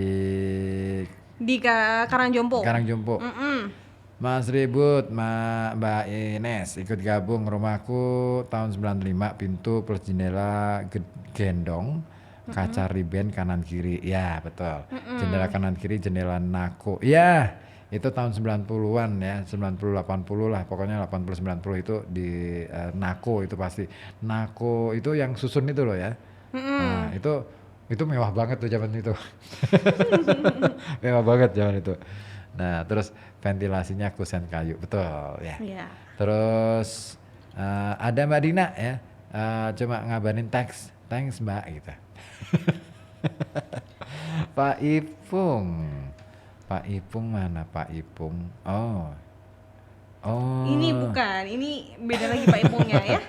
Di Karangjompo. Karangjompo. Mas Ribut, Mbak Ines ikut gabung. Rumahku tahun 95, pintu plus jendela gendong, kaca riben kanan kiri. Ya betul. Jendela kanan kiri, jendela nako. Ya itu tahun 90-an ya, 90-80 lah, pokoknya 80-90 itu di nako itu pasti. Nako itu yang susun itu loh ya. Nah itu mewah banget tuh zaman itu. Mewah banget zaman itu. Nah terus ventilasinya kusen kayu, betul ya. Iya. Terus ada Mbak Dina ya, cuma ngabarin thanks Mbak gitu. Pak Ipung mana Pak Ipung? Oh. Ini bukan, ini beda lagi Pak Ipungnya ya.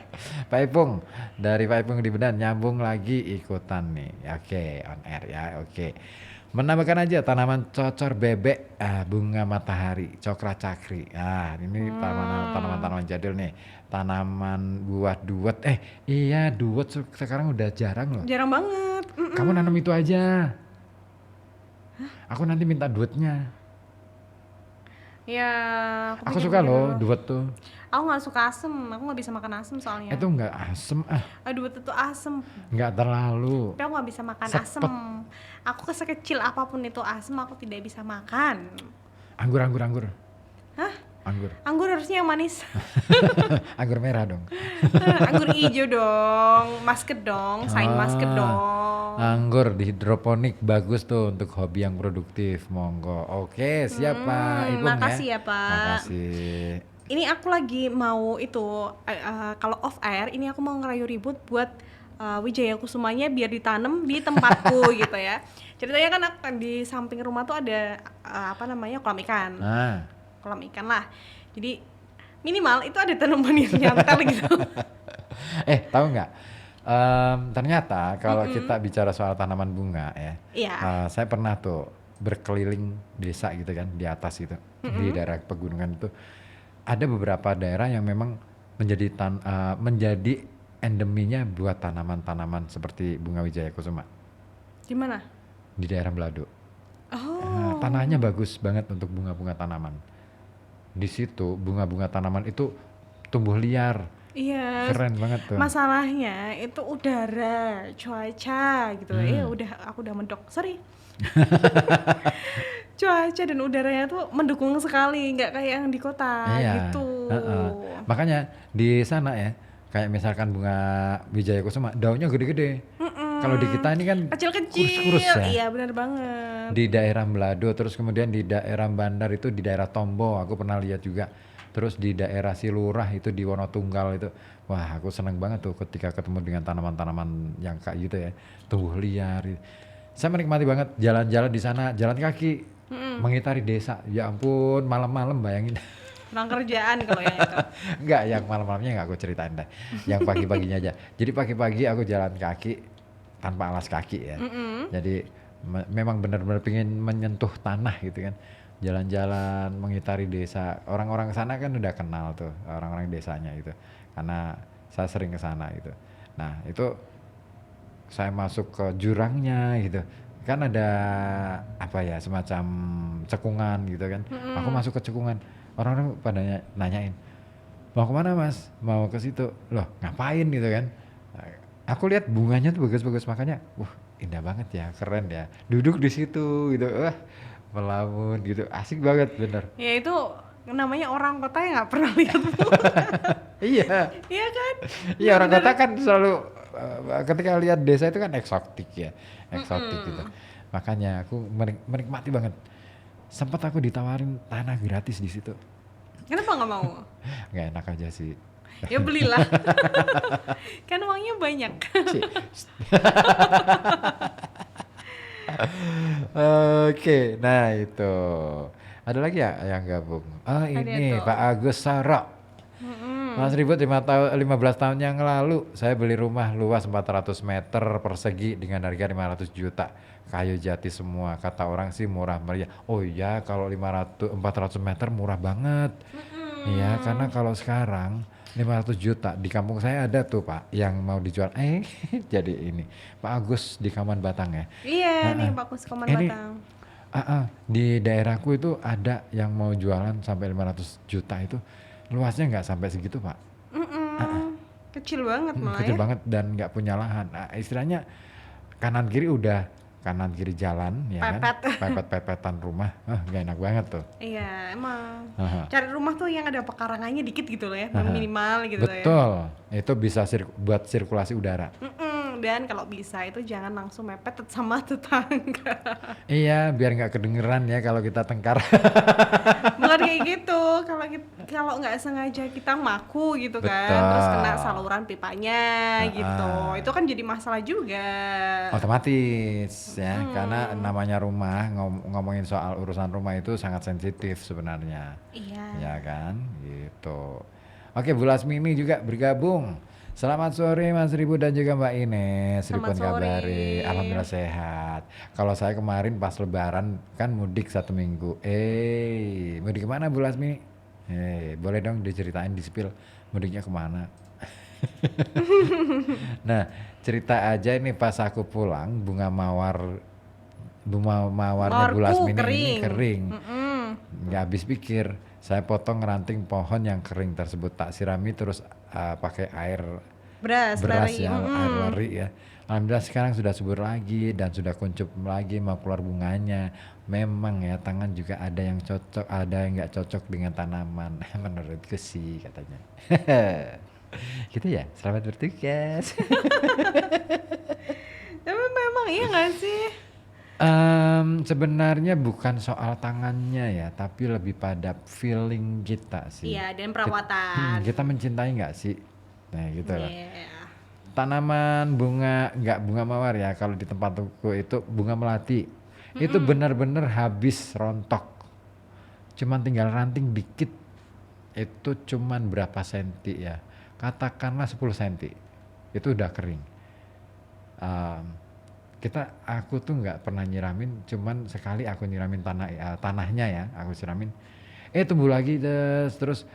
Pak Ipung, dari Pak Ipung di Bedan nyambung lagi ikutan nih. Oke, on air ya. Oke. Menambahkan aja tanaman cocor bebek, bunga matahari, cokra cakri. Ini tanaman-tanaman jadul nih. Tanaman buah duet. Iya, duet sekarang udah jarang loh. Jarang banget. Kamu nanam itu aja. Aku nanti minta duetnya. Ya, Aku pikir suka gitu. loh duet tuh. Aku nggak suka asem, aku nggak bisa makan asem soalnya. Itu nggak asem Duet itu asem, nggak terlalu. tapi aku nggak bisa makan Sepet. asem. Aku sekecil apapun itu asem, aku tidak bisa makan. Anggur. Hah? Anggur. Anggur harusnya yang manis. Anggur merah dong. Anggur hijau dong, musket dong, sain musket dong. Anggur di hidroponik bagus tuh untuk hobi yang produktif. Monggo. Oke, siap Pak Ipung makasih ya, Pak. Makasih. Ini aku lagi mau itu kalau off air ini aku mau ngerayu Ribut buat Wijaya Kusumanya biar ditanam di tempatku gitu ya. Ceritanya kan di samping rumah tuh ada kolam ikan. Kolam ikan lah. Jadi minimal itu ada tanaman yang nyantel gitu. Tahu nggak? Ternyata kalau kita bicara soal tanaman bunga ya, Iya. saya pernah tuh berkeliling desa gitu kan di atas gitu, di daerah pegunungan itu. ada beberapa daerah yang memang menjadi menjadi endeminya buat tanaman-tanaman seperti bunga wijaya kusuma Di mana? di daerah Belado. Oh. Tanahnya bagus banget untuk bunga-bunga tanaman. Di situ bunga-bunga tanaman itu tumbuh liar. Iya. Keren banget tuh. Masalahnya itu udara, cuaca gitu. Aku udah mendok. Sorry. Cuaca dan udaranya tuh mendukung sekali, nggak kayak yang di kota gitu. Makanya di sana ya, kayak misalkan bunga wijaya kusuma, daunnya gede-gede. Kalau di kita ini kan kecil-kecil. kurus ya. Iya, benar banget. Di daerah Belado, terus kemudian di daerah Bandar itu di daerah Tombo, aku pernah lihat juga. Terus di daerah Silurah itu di Wonotunggal itu, wah aku seneng banget tuh ketika ketemu dengan tanaman-tanaman yang kayak gitu ya, tumbuh liar. Saya menikmati banget jalan-jalan di sana, jalan kaki, mengitari desa. Ya ampun, malam-malam bayangin. Kurang kerjaan kalau yang itu. Enggak, yang malam-malamnya enggak aku ceritain deh. Yang pagi-paginya aja. Jadi pagi-pagi aku jalan kaki tanpa alas kaki ya. Jadi memang benar-benar pengen menyentuh tanah gitu kan. Jalan-jalan mengitari desa. Orang-orang sana kan udah kenal tuh, orang-orang desanya itu. Karena saya sering ke sana gitu. Nah, itu saya masuk ke jurangnya gitu. Kan ada apa ya, semacam cekungan gitu kan. Aku masuk ke cekungan. Orang-orang pada nanyain, "Mau kemana Mas?" "Mau ke situ." "Loh, ngapain?" gitu kan. Aku lihat bunganya tuh bagus-bagus, makanya indah banget ya, keren ya. Duduk di situ gitu. Melamun gitu, asik banget bener. Ya itu namanya orang kota yang nggak pernah lihat bunga. Iya. Iya kan? Iya, orang kota kan selalu ketika lihat desa itu kan eksotik ya, gitu. Makanya aku menikmati banget. Sempat aku ditawarin tanah gratis di situ. Kenapa nggak mau? Nggak enak aja sih. Ya belilah. Kan uangnya banyak. Oke, nah itu. Ada lagi ya yang gabung? Ini Pak Agus Sarok. Mas Ribut 15 tahun yang lalu saya beli rumah luas 400 meter persegi dengan harga 500 juta. Kayu jati semua. Kata orang sih murah meriah. Oh iya, kalau 400 meter murah banget. Iya, karena kalau sekarang 500 juta di kampung saya ada tuh Pak yang mau dijual. Jadi ini Pak Agus di Kaman Batang ya. Iya, nih Pak Agus Kaman Batang. Di daerahku itu ada yang mau jualan sampai 500 juta itu. Luasnya nggak sampai segitu Pak. Kecil banget malah Kecil ya. banget dan nggak punya lahan. Istilahnya kanan kiri jalan ya kan, pepet-pepetan rumah, nggak enak banget tuh. Iya emang. Cari rumah tuh yang ada pekarangannya dikit gitu loh ya, minimal gitu ya. Betul, itu bisa buat sirkulasi udara. Dan kalau bisa itu jangan langsung mepet sama tetangga. Iya, biar nggak kedengeran ya kalau kita tengkar. Bukan kayak gitu, kalau nggak sengaja kita maku gitu kan, Betul. terus kena saluran pipanya gitu, itu kan jadi masalah juga. Otomatis ya, karena namanya rumah, ngomongin soal urusan rumah itu sangat sensitif sebenarnya. Iya. Ya kan, gitu. Oke, Bu Lasmini juga bergabung. Selamat sore Mas Ribu dan juga Mbak Ines. Ripun kabari? Alhamdulillah sehat. Kalau saya kemarin pas lebaran kan mudik 1 minggu. Mudik kemana Bu Lasmi? Boleh dong diceritain di spill mudiknya kemana? Nah, cerita aja ini pas aku pulang bunga mawarnya Bu Lasmi ini kering. Nggak habis pikir. Saya potong ranting pohon yang kering tersebut, tak sirami terus pakai air beras ya, air leri ya. Alhamdulillah sekarang sudah subur lagi dan sudah kuncup lagi, mau keluar bunganya. Memang ya tangan juga ada yang cocok, ada yang nggak cocok dengan tanaman. Menurutku sih katanya. Gitu ya, selamat bertugas. Tapi memang iya nggak sih? Sebenarnya bukan soal tangannya ya, tapi lebih pada feeling kita sih. Iya, dan perawatan. Kita mencintai nggak sih? Nah gitu lah. Tanaman nggak bunga mawar ya, kalau di tempatku itu bunga melati. Itu benar-benar habis rontok. Cuman tinggal ranting dikit. Itu cuman berapa senti ya? Katakanlah 10 senti. Itu udah kering. Aku tuh nggak pernah nyiramin, cuman sekali aku nyiramin tanahnya ya, aku siramin. tumbuh lagi terus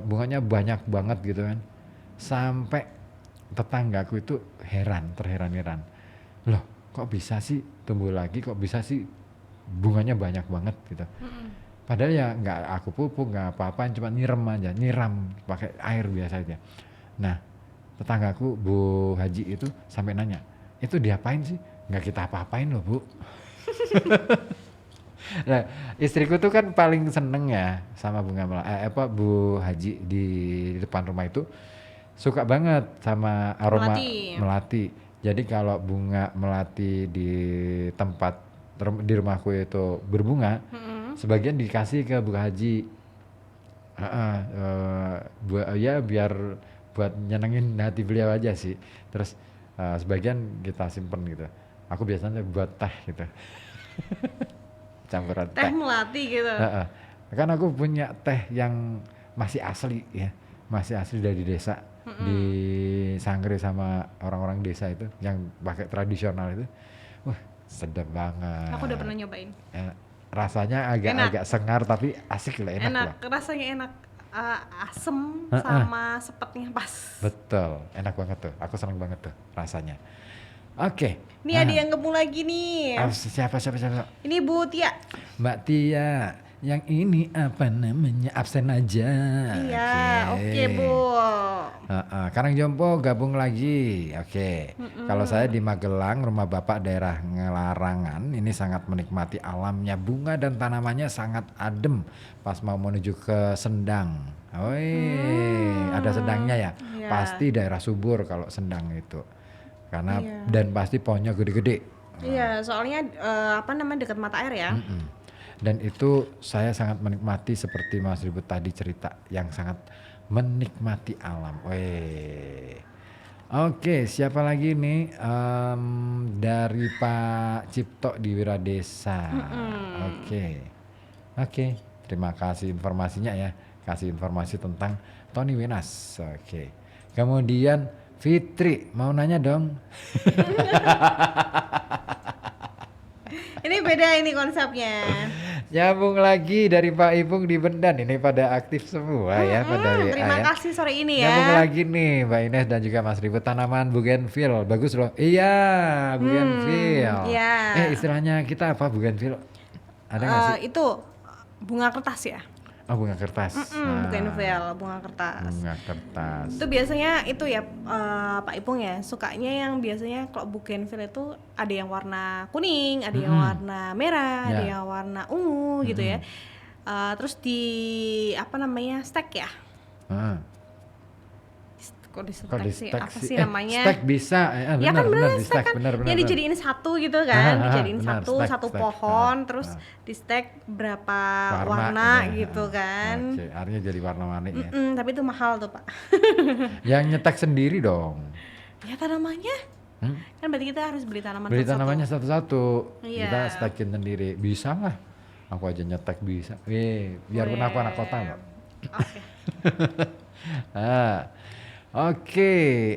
bunganya banyak banget gitu kan. Sampai tetanggaku itu terheran-heran. Loh, kok bisa sih tumbuh lagi, kok bisa sih bunganya banyak banget gitu. Padahal ya nggak aku pupuk, nggak apa-apa, cuma nyiram pakai air biasa aja. Nah, tetanggaku Bu Haji itu sampai nanya, itu diapain sih? Nggak kita apa-apain loh Bu. Nah, istriku tuh kan paling seneng ya sama bunga Bu Haji di depan rumah itu suka banget sama aroma melati. Jadi kalau bunga melati di tempat di rumahku itu berbunga, sebagian dikasih ke Bu Haji. Ya biar buat nyenengin hati beliau aja sih. Terus sebagian kita simpen gitu. Aku biasanya buat teh gitu. Campuran teh melati gitu. Kan aku punya teh yang masih asli ya, masih asli dari desa, di Sangre sama orang-orang desa itu yang pakai tradisional itu. Wah, sedap banget. Aku udah pernah nyobain. Rasanya agak sengar tapi asik lah, enak lah. Rasanya enak, asem sama sepetnya pas. Betul, enak banget tuh. Aku seneng banget tuh rasanya. Oke. Nih ada yang gabung lagi nih. Siapa? Ini Bu Tia. Mbak Tia. Yang ini apa namanya? Absen aja. Iya, oke Bu. Karangjompo gabung lagi. Oke. Kalau saya di Magelang, rumah Bapak daerah Ngelarangan, ini sangat menikmati alamnya, bunga dan tanamannya sangat adem pas mau menuju ke Sendang. Ada Sendangnya ya. Iya. Pasti daerah subur kalau Sendang itu. Karena dan pasti pohonnya gede-gede. Iya, soalnya dekat mata air ya. Dan itu saya sangat menikmati seperti Mas Ribut tadi cerita yang sangat menikmati alam. Oke, siapa lagi nih? Dari Pak Cipto di Wiradesa. Oke. Terima kasih informasinya ya. Kasih informasi tentang Tony Wenas. Oke. Kemudian Fitri, mau nanya dong. Ini beda ini konsepnya. Nyambung lagi dari Pak Ipung di Bendan. Ini pada aktif semua ya pada WA. Terima kasih sore ini ya. Nyambung lagi nih Mbak Ines dan juga Mas Ribut, tanaman bougainville. Bagus loh. Iya, bougainville. Iya. Istilahnya kita apa bougainville? Ada nggak sih? Itu bunga kertas ya. Oh, bunga kertas. Bougainville, bunga kertas. Bunga kertas. Itu biasanya itu ya Pak Ipung ya, sukanya yang biasanya kalau bougainville itu ada yang warna kuning, ada yang warna merah, ada yang warna ungu gitu ya. Terus di stack ya? Kok di stack sih? Apa sih namanya? Stack bisa. Ya kan bener di stack stack, kan. bener. Yang dijadiin satu gitu kan, dijadiin bener, satu stack. pohon, terus di stack berapa warna gitu kan. Oke, artinya jadi warna-warni ya. Tapi itu mahal tuh Pak. Yang nyetek sendiri dong. Ya tanamannya. Kan berarti kita harus beli tanaman Beli satu-satu. tanamannya satu-satu. Iya. Kita stackin sendiri. Bisa lah. Aku aja nyetek bisa. Biarpun aku anak kota loh. Oke.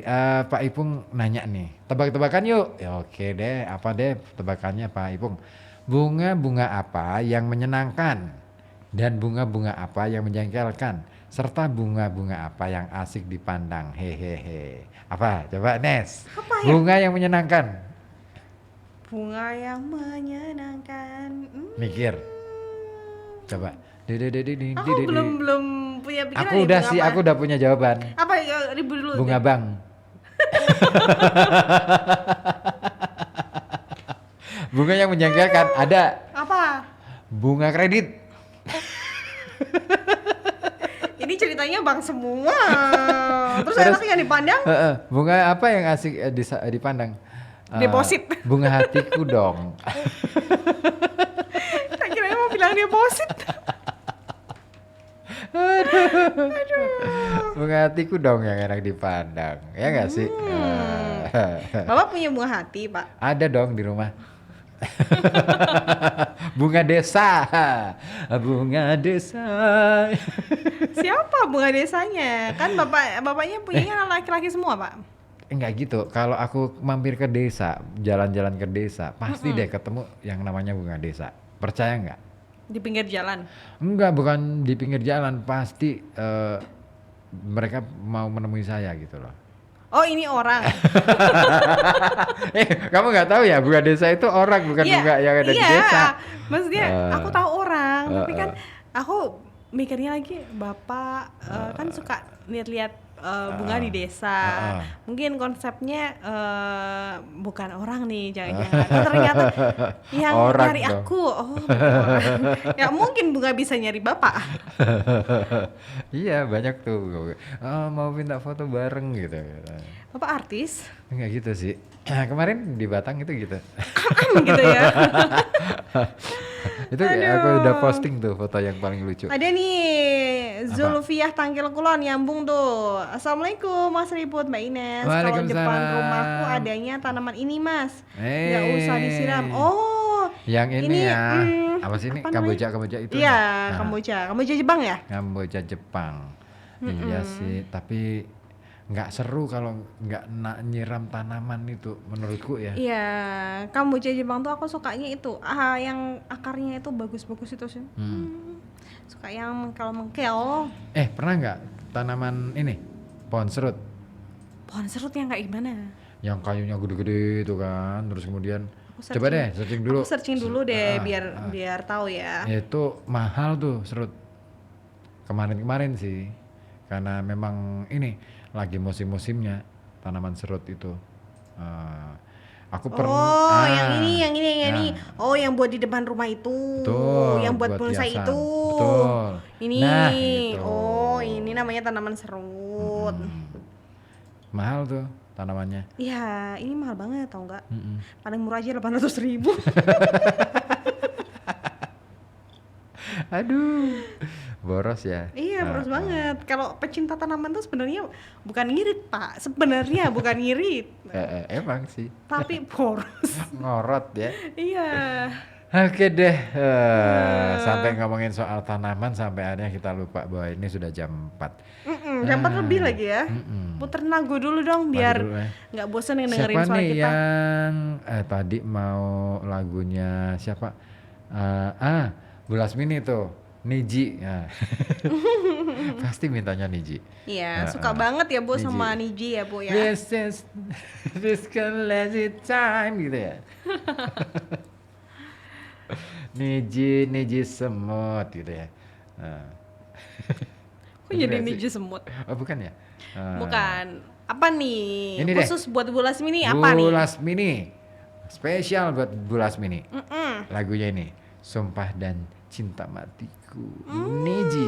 Pak Ipung nanya nih. Tebak-tebakan yuk. Ya oke deh. Apa deh tebakannya Pak Ipung? Bunga-bunga apa yang menyenangkan? Dan bunga-bunga apa yang menjengkelkan? Serta bunga-bunga apa yang asik dipandang? Hehehe. Apa? Coba Nes. Apa ya? Bunga yang menyenangkan. Bunga yang menyenangkan. Mikir. Coba. Aku belum punya pikiran. Aku udah punya jawaban. Apa ya, ribut dulu. Bunga bank. Bunga yang menjengkelkan ada. Apa? Bunga kredit. Ini ceritanya bank semua. Terus enaknya yang dipandang? Bunga apa yang asik dipandang? Deposit. Bunga hatiku dong. Tak kira mau bilang deposit. Bunga hatiku dong yang enak dipandang. Ya nggak sih? Bapak punya bunga hati Pak? Ada dong di rumah. Bunga desa. Bunga desa. Siapa bunga desanya? Kan bapaknya punyanya laki-laki semua Pak? Enggak gitu. Kalau aku mampir ke desa, jalan-jalan ke desa, pasti deh ketemu yang namanya bunga desa. Percaya nggak? Di pinggir jalan. Enggak, bukan di pinggir jalan, pasti mereka mau menemui saya gitu loh. Oh, ini orang. Kamu nggak tahu ya, bunga desa itu orang, bukan Iya, bunga yang ada di iya. desa. Maksudnya aku tahu orang, tapi kan aku mikirnya lagi bapak kan suka lihat-lihat bunga di desa. Mungkin konsepnya bukan orang nih, jangan-jangan. Oh, ternyata yang Orang nyari dong. aku. Oh, bukan orang. Ya mungkin bunga bisa nyari bapak. Iya, banyak tuh. Oh, mau minta foto bareng gitu. Bapak artis. Enggak gitu sih. Kemarin di Batang itu gitu. Gitu ya. Itu aku udah posting tuh foto yang paling lucu. Ada nih Zulfiah Tangkil Kulon nyambung tuh. Assalamualaikum Mas Riput, Mbak Ines. Kalau Waalaikumsalam. depan rumahku adanya tanaman ini Mas. Nggak Eh. usah disiram. Oh, Yang ini ya. Apa sih ini? apa namanya? Kamboja itu. Iya, Nah, Kamboja Jepang ya. Kamboja Jepang. Iya sih, tapi nggak seru kalau nggak nyiram tanaman itu menurutku ya. Iya, Kamboja Jepang tuh aku sukanya itu, yang akarnya itu bagus-bagus itu sih. Suka yang mengkel-mengkel. Pernah nggak tanaman ini pohon serut Pohon serut yang kayak gimana? yang kayunya gede-gede itu kan, terus kemudian Aku coba deh searching dulu. Aku searching dulu deh biar tahu ya. Itu mahal tuh serut kemarin-kemarin sih, karena memang ini lagi musim-musimnya tanaman serut itu. Aku pernah. Yang ini. Oh, yang buat di depan rumah itu. Betul, Yang buat bonsai hiasan. itu. Betul. Ini. Nah, itu. Oh, ini namanya tanaman serut. Mahal tuh tanamannya. Iya, ini mahal banget tau nggak? Mm-mm. Paling murah aja 800.000. Aduh, boros ya. Iya, boros banget. Kalau pecinta tanaman tuh sebenarnya bukan ngirit, Pak. Sebenarnya bukan ngirit. Emang sih. Tapi boros. Ngorot ya. Iya. Oke deh, sampai ngomongin soal tanaman sampai akhirnya kita lupa bahwa ini sudah jam 4. Jam 4 lebih lagi ya. Puterin lagu dulu dong biar dulu, nggak bosan dengerin siapa suara nih kita. yang tadi mau lagunya siapa? Bu Lasmini tuh, Niji. Nah. Pasti mintanya Niji. Iya, suka banget ya Bu sama Niji ya Bu ya. This can lazy time gitu ya. Niji semut gitu ya. Kok jadi Niji semut? Oh bukan ya? Bukan. Apa nih? Ini Khusus buat Bu Lasmini apa nih? Bu Lasmini. Spesial buat Bu Lasmini. Lagunya ini, Sumpah dan Cinta Matiku. Niji.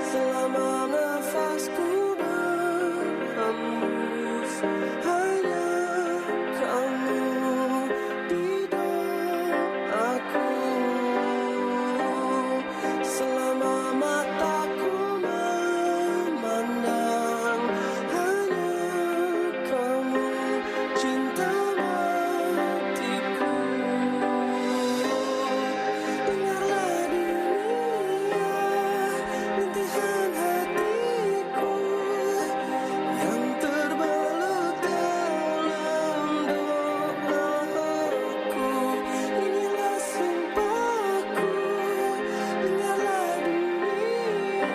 Selama nafasku berhembus, hanya kamu di doaku. Selama mataku memandang, hanya kamu cinta matiku. Dengarlah dunia, rintihan hatiku yang terbalut dalam doaku. Inilah sumpahku, dengarlah dunia.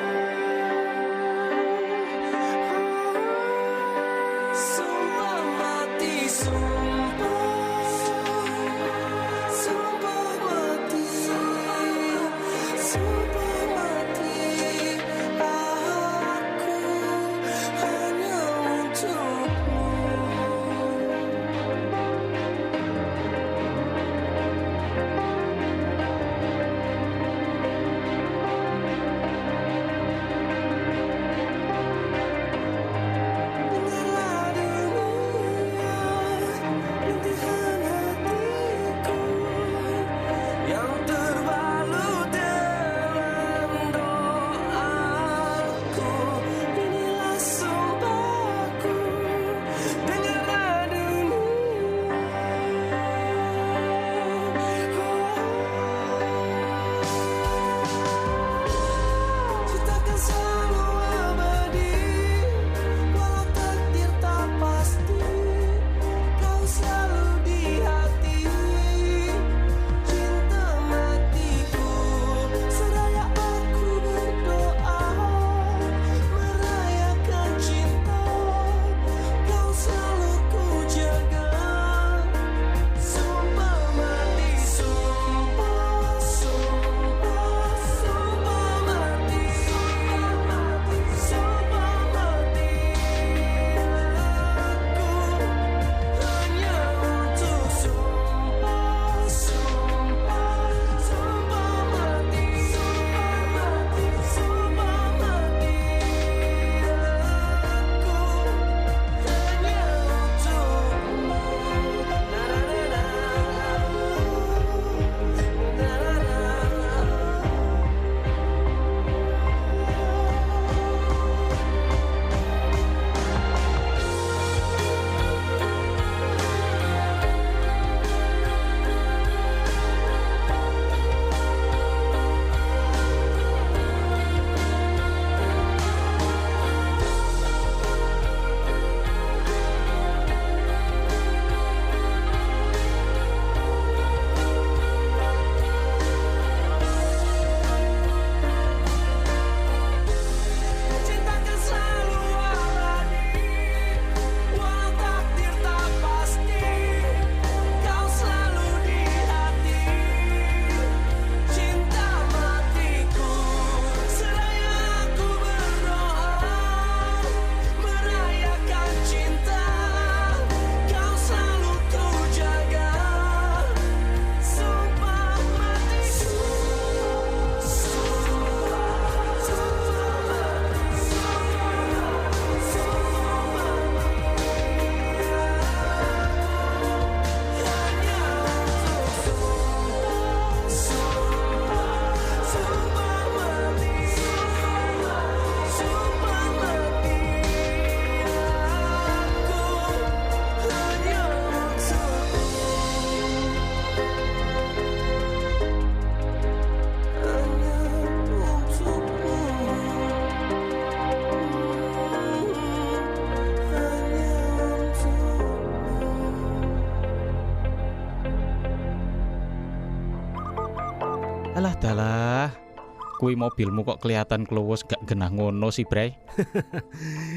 Sumpah mati, sumpah, sumpah mati, sumpah mati. Aku hanya untukmu. Dengarlah dunia, Dalah, kuwi mobilmu kok kelihatan kluwes gak genah ngono sih, Bray.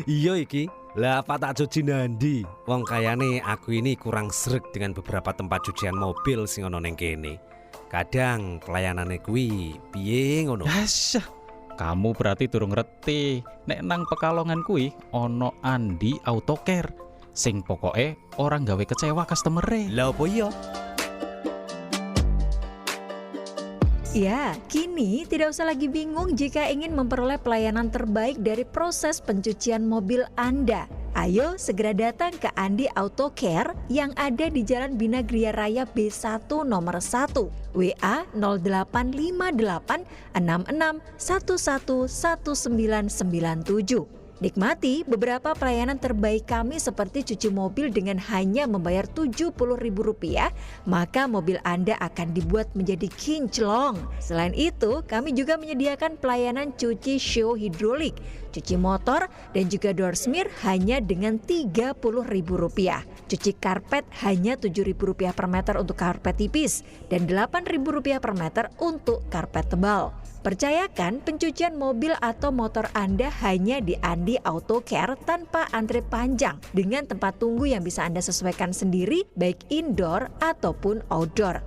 Iya iki. Lah apa tak cuci nandi? Wong kayane aku ini kurang sreg dengan beberapa tempat cucian mobil sing ono ning kene. Kadang pelayanane kuwi piye ngono. Asyah, kamu berarti durung ngerti. Nek nang Pekalongan kuwi ono Andi Autocare. Sing pokoke orang gawe kecewa customer-e. Lah opo iya? Ya, kini tidak usah lagi bingung jika ingin memperoleh pelayanan terbaik dari proses pencucian mobil Anda. Ayo segera datang ke Andi Autocare yang ada di Jalan Bina Gria Raya B1 nomor 1. WA 0858 66 11 1997. Nikmati beberapa pelayanan terbaik kami seperti cuci mobil dengan hanya membayar Rp70.000, maka mobil Anda akan dibuat menjadi kinclong. Selain itu, kami juga menyediakan pelayanan cuci show hidrolik, cuci motor, dan juga door smear hanya dengan Rp30.000. Cuci karpet hanya Rp7.000 per meter untuk karpet tipis dan Rp8.000 per meter untuk karpet tebal. Percayakan pencucian mobil atau motor Anda hanya di Andi Autocare tanpa antre panjang dengan tempat tunggu yang bisa Anda sesuaikan sendiri baik indoor ataupun outdoor.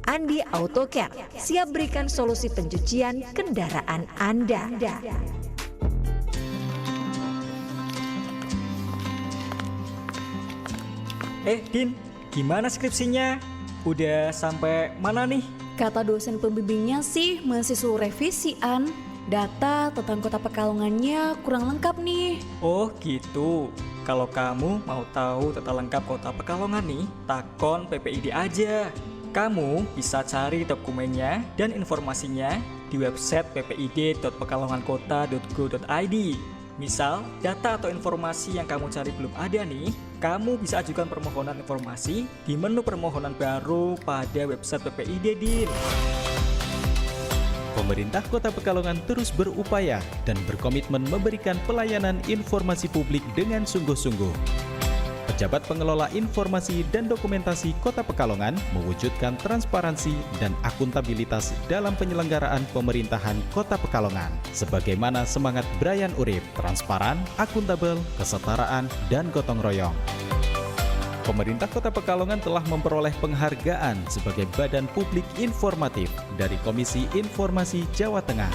Andi Autocare siap berikan solusi pencucian kendaraan Anda. Din, gimana skripsinya? Udah sampai mana nih? Kata dosen pembimbingnya sih masih suruh revisi, An. Data tentang kota Pekalongannya kurang lengkap nih. Oh gitu. Kalau kamu mau tahu data lengkap kota Pekalongan nih, takon PPID aja. Kamu bisa cari dokumennya dan informasinya di website ppid.pekalongankota.go.id. Misal, data atau informasi yang kamu cari belum ada nih, kamu bisa ajukan permohonan informasi di menu permohonan baru pada website PPID, Din. Pemerintah Kota Pekalongan terus berupaya dan berkomitmen memberikan pelayanan informasi publik dengan sungguh-sungguh. Pejabat Pengelola Informasi dan Dokumentasi Kota Pekalongan mewujudkan transparansi dan akuntabilitas dalam penyelenggaraan pemerintahan Kota Pekalongan. Sebagaimana semangat Brian Urip, transparan, akuntabel, kesetaraan, dan gotong royong. Pemerintah Kota Pekalongan telah memperoleh penghargaan sebagai Badan Publik Informatif dari Komisi Informasi Jawa Tengah.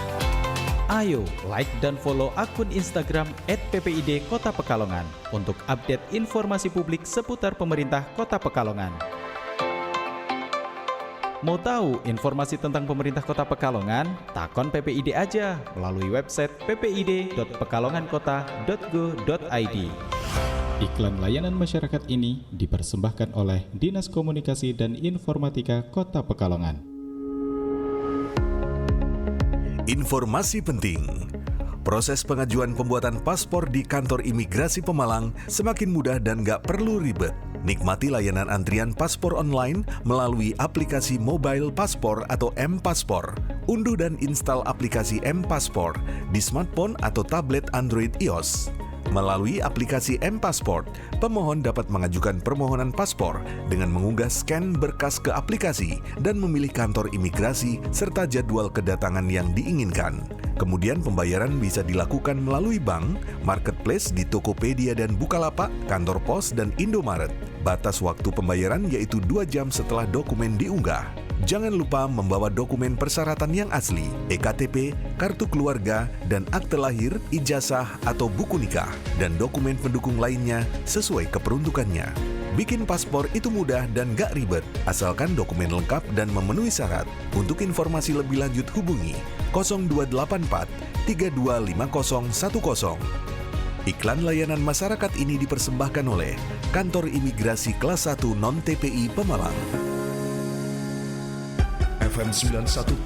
Ayo like dan follow akun Instagram @ppid Kota Pekalongan untuk update informasi publik seputar pemerintah Kota Pekalongan. Mau tahu informasi tentang pemerintah Kota Pekalongan? Takon PPID aja melalui website ppid.pekalongankota.go.id. Iklan layanan masyarakat ini dipersembahkan oleh Dinas Komunikasi dan Informatika Kota Pekalongan. Informasi penting. Proses pengajuan pembuatan paspor di kantor imigrasi Pemalang semakin mudah dan gak perlu ribet. Nikmati layanan antrian paspor online melalui aplikasi Mobile Paspor atau M-Paspor. Unduh dan install aplikasi M-Paspor di smartphone atau tablet Android iOS. Melalui aplikasi M-Passport, pemohon dapat mengajukan permohonan paspor dengan mengunggah scan berkas ke aplikasi dan memilih kantor imigrasi serta jadwal kedatangan yang diinginkan. Kemudian pembayaran bisa dilakukan melalui bank, marketplace di Tokopedia dan Bukalapak, kantor pos dan Indomaret. Batas waktu pembayaran yaitu 2 jam setelah dokumen diunggah. Jangan lupa membawa dokumen persyaratan yang asli, EKTP, kartu keluarga, dan akte lahir, ijazah atau buku nikah, dan dokumen pendukung lainnya sesuai keperuntukannya. Bikin paspor itu mudah dan gak ribet, asalkan dokumen lengkap dan memenuhi syarat. Untuk informasi lebih lanjut hubungi 0284 325010. Iklan layanan masyarakat ini dipersembahkan oleh Kantor Imigrasi Kelas 1 Non-TPI Pemalang. FM 91,2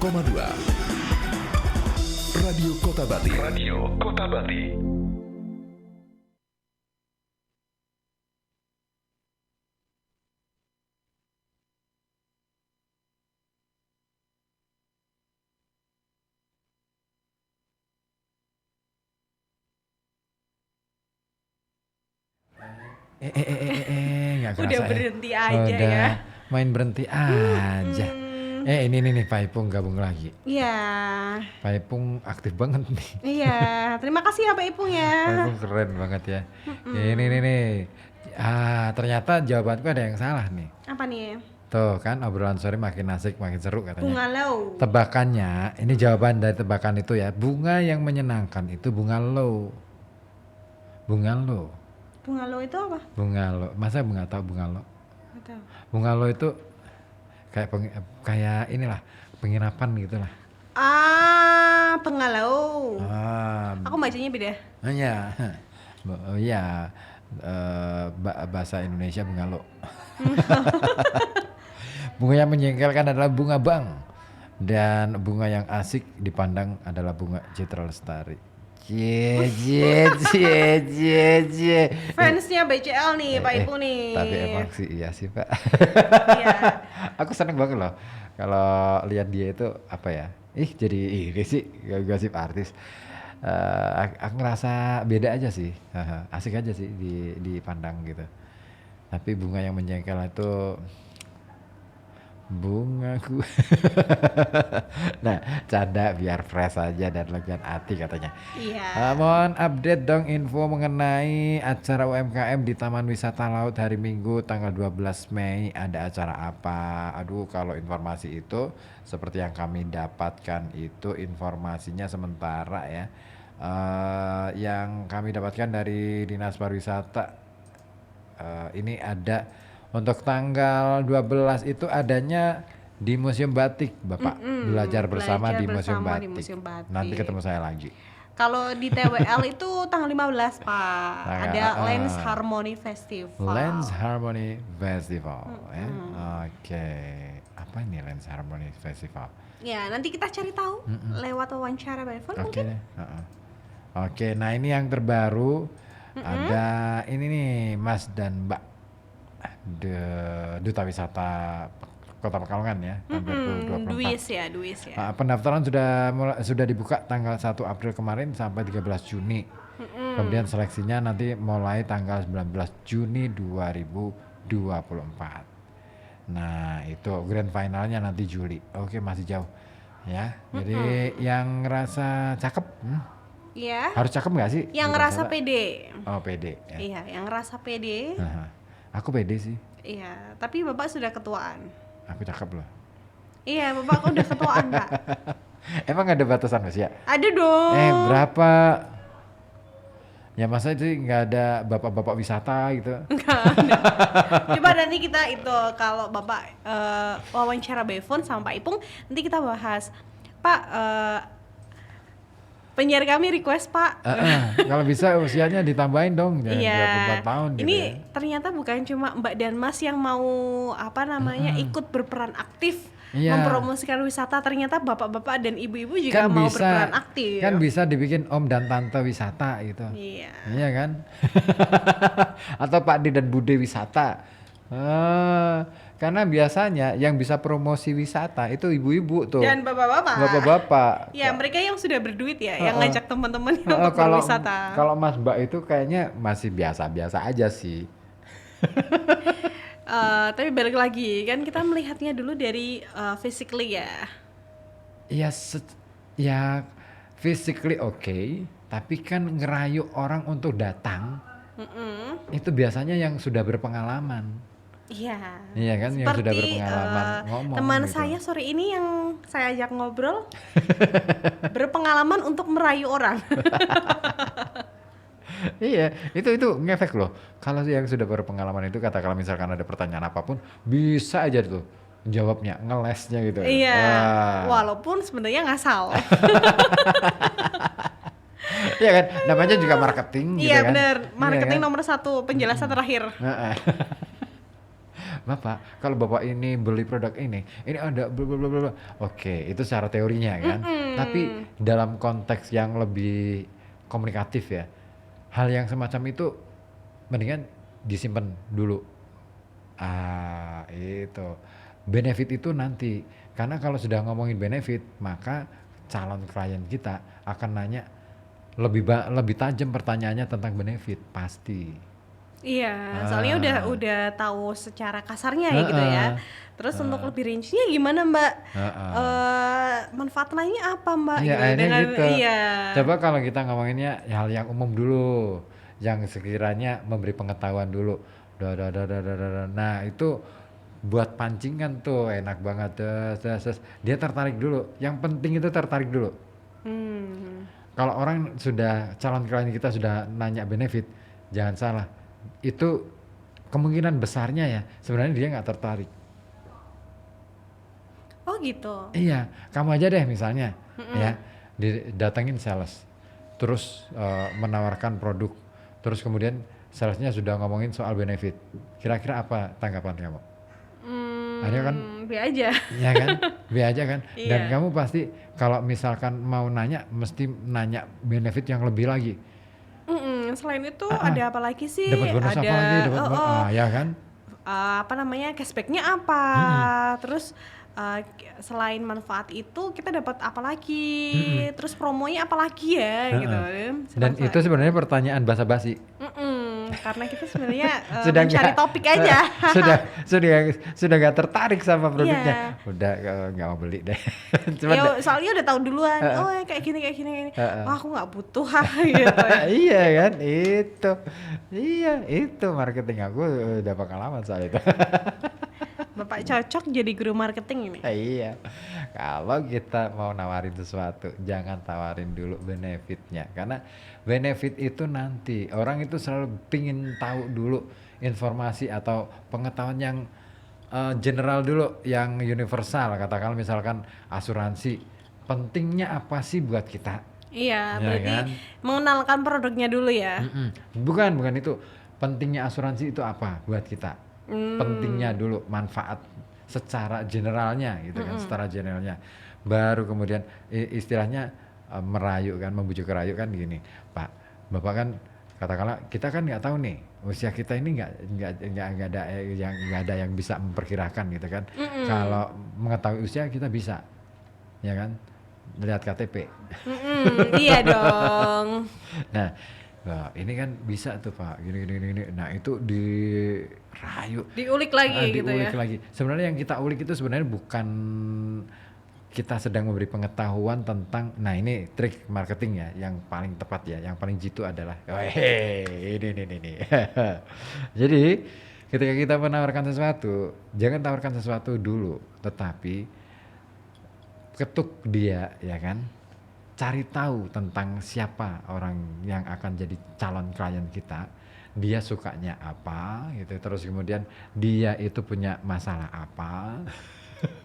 Radio Kota Bati. Radio Kota Bati. Nggak kerasa Udah ya. berhenti aja Udah ya. main berhenti aja. Ini nih Pak Ipung gabung lagi. Iya. Pak Ipung aktif banget nih. Iya, terima kasih ya Pak Ipung Pak ya. Ipung keren banget ya. Ini nih. Ternyata jawabanku ada yang salah nih. Apa nih? Tuh kan obrolan sore makin asik, makin seru katanya. Bungalau. Tebakannya, ini jawaban dari tebakan itu ya. Bunga yang menyenangkan itu bungalau. Bungalau. Bungalau itu apa? Bungalau. Masa nggak tahu bungalau? Nggak tahu. Bungalau itu kayak inilah penginapan gitu lah. Pengalau. Aku bacanya beda. Iya. Iya. Bahasa Indonesia bungalau. Bunga yang menjengkelkan adalah bunga bang, dan bunga yang asik dipandang adalah bunga Citra Lestari. Fansnya BCL nih Pak Ipung nih. Tapi emang sih iya sih Pak. Aku seneng banget loh kalau lihat dia itu apa ya. Jadi ini sih gosip artis. Aku ngerasa beda aja sih, asik aja sih dipandang gitu. Tapi bunga yang menjengkel itu bungaku. Nah, canda biar fresh aja dan legan hati katanya. Iya. Mohon update dong info mengenai acara UMKM di Taman Wisata Laut hari Minggu tanggal 12 Mei. Ada acara apa? Aduh, kalau informasi itu seperti yang kami dapatkan itu informasinya sementara ya. Yang kami dapatkan dari Dinas Pariwisata ini ada untuk tanggal 12 itu adanya di Museum Batik, Bapak. Belajar bersama di Museum Batik. Nanti ketemu saya lagi. Kalau di TWL itu tanggal 15, Pak. Ada Lens Harmony Festival. Lens Harmony Festival ya. Oke. Apa ini Lens Harmony Festival? Ya, nanti kita cari tahu lewat wawancara by phone mungkin. Oke, nah ini yang terbaru. Ada ini nih Mas dan Mbak Duta Wisata Kota Pekalongan ya tahun 2024. Duis ya. Pendaftaran sudah dibuka tanggal 1 April kemarin sampai 13 Juni. Kemudian seleksinya nanti mulai tanggal 19 Juni 2024. Nah, itu grand finalnya nanti Juli. Oke, masih jauh. Ya. Jadi yang ngerasa cakep Iya. harus cakep nggak sih? Yang ngerasa pede. Oh, pede ya. Iya, yang ngerasa pede. Aku pede sih. Iya, tapi Bapak sudah ketuaan. Aku cakep loh. Iya, Bapak udah ketuaan, Pak. Emang ada batasan Mas ya? Ada dong. Berapa? Ya masa itu nggak ada bapak-bapak wisata gitu? Nggak ada. Coba nanti kita itu kalau Bapak wawancara by phone sama Pak Ipung, nanti kita bahas. Pak, penyiar kami request Pak. Kalau bisa usianya ditambahin dong, jangan 24 tahun gitu. Ini ya. ternyata bukan cuma Mbak dan Mas yang mau ikut berperan aktif mempromosikan wisata. Ternyata bapak-bapak dan ibu-ibu juga kan mau bisa, berperan aktif. Kan bisa dibikin om dan tante wisata gitu. Iya kan? Atau Pak D dan Bude wisata. Karena biasanya yang bisa promosi wisata itu ibu-ibu tuh. Dan bapak-bapak. Bapak-bapak. Ya, mereka yang sudah berduit ya, yang ngajak teman-teman untuk berwisata. Kalau Mas Mbak itu kayaknya masih biasa-biasa aja sih. Tapi balik lagi, kan kita melihatnya dulu dari physically ya. Iya, ya physically oke, tapi kan ngerayu orang untuk datang, itu biasanya yang sudah berpengalaman. Iya. Iya kan, yang sudah berpengalaman ngomong. Teman gitu. saya sore ini yang saya ajak ngobrol berpengalaman untuk merayu orang. Iya, itu ngefek loh. Kalau yang sudah berpengalaman itu katakanlah misalkan ada pertanyaan apapun, bisa aja tuh jawabnya, ngelesnya gitu. Iya, walaupun sebenarnya ngasal. Iya kan, namanya juga marketing gitu kan. Iya benar, marketing iya kan? nomor 1, penjelasan terakhir. Bapak, kalau Bapak ini beli produk ini ada blablabla. Oke, itu secara teorinya kan. Tapi dalam konteks yang lebih komunikatif ya, hal yang semacam itu mendingan disimpan dulu. Itu. Benefit itu nanti. Karena kalau sudah ngomongin benefit, maka calon klien kita akan nanya lebih tajam pertanyaannya tentang benefit, pasti. Iya, soalnya udah tahu secara kasarnya ya gitu ya. Terus untuk lebih rincinya gimana Mbak? Manfaat lainnya apa Mbak? Iya, Gitu. akhirnya gitu. Iya. Coba kalau kita ngomonginnya hal yang umum dulu, yang sekiranya memberi pengetahuan dulu. Nah itu buat pancingan tuh enak banget. Dia tertarik dulu. Yang penting itu tertarik dulu. Kalau orang sudah calon klien kita sudah nanya benefit, jangan salah. Itu kemungkinan besarnya ya sebenarnya dia nggak tertarik. Oh gitu. Iya, kamu aja deh misalnya ya didatengin sales, terus menawarkan produk, terus kemudian salesnya sudah ngomongin soal benefit. Kira-kira apa tanggapan kamu? Ada kan? B aja. Ya kan? B aja kan? Dan Iya. kamu pasti kalau misalkan mau nanya mesti nanya benefit yang lebih lagi. Selain itu ada apa lagi sih? Dapat bonus Ada, apa lagi? Dapat ya kan? Apa namanya, cashbacknya apa? Terus selain manfaat itu kita dapat apa lagi? Terus promonya apa lagi ya? Gitu. Dan itu sebenarnya pertanyaan basa-basi. Karena kita sebenarnya Sudah mencari nggak- topik aja. sudah nggak tertarik sama produknya. Iya. Udah nggak mau beli deh. Ya, soalnya udah tahu duluan. Oh ya, kayak gini. Wah, aku nggak butuh gitu. Iya kan, itu marketing aku udah pengalaman soal itu. Bapak cocok jadi guru marketing ini. Iya, kalau kita mau nawarin sesuatu jangan tawarin dulu benefitnya, karena benefit itu nanti orang itu selalu pingin tahu dulu informasi atau pengetahuan yang general dulu, yang universal. Katakanlah misalkan asuransi, pentingnya apa sih buat kita? Iya, Ya berarti kan? mengenalkan produknya dulu ya. Bukan itu. Pentingnya asuransi itu apa buat kita? Pentingnya dulu, manfaat secara generalnya gitu kan, secara generalnya. Baru kemudian istilahnya merayu kan, membujuk rayu kan gini, Pak, Bapak kan katakanlah kita kan nggak tahu nih usia kita ini nggak ada yang bisa memperkirakan gitu kan. Kalau mengetahui usia kita bisa, ya kan, lihat KTP. Iya dong. Nah, ini kan bisa tuh Pak, gini. Nah itu dirayu, Diulik lagi gitu diulik ya. lagi. Sebenarnya yang kita ulik itu sebenarnya bukan kita sedang memberi pengetahuan tentang, nah ini trik marketing ya, yang paling tepat ya, yang paling jitu adalah, ini. Jadi ketika kita menawarkan sesuatu, jangan tawarkan sesuatu dulu, tetapi ketuk dia, ya kan? Cari tahu tentang siapa orang yang akan jadi calon klien kita, dia sukanya apa gitu, terus kemudian dia itu punya masalah apa,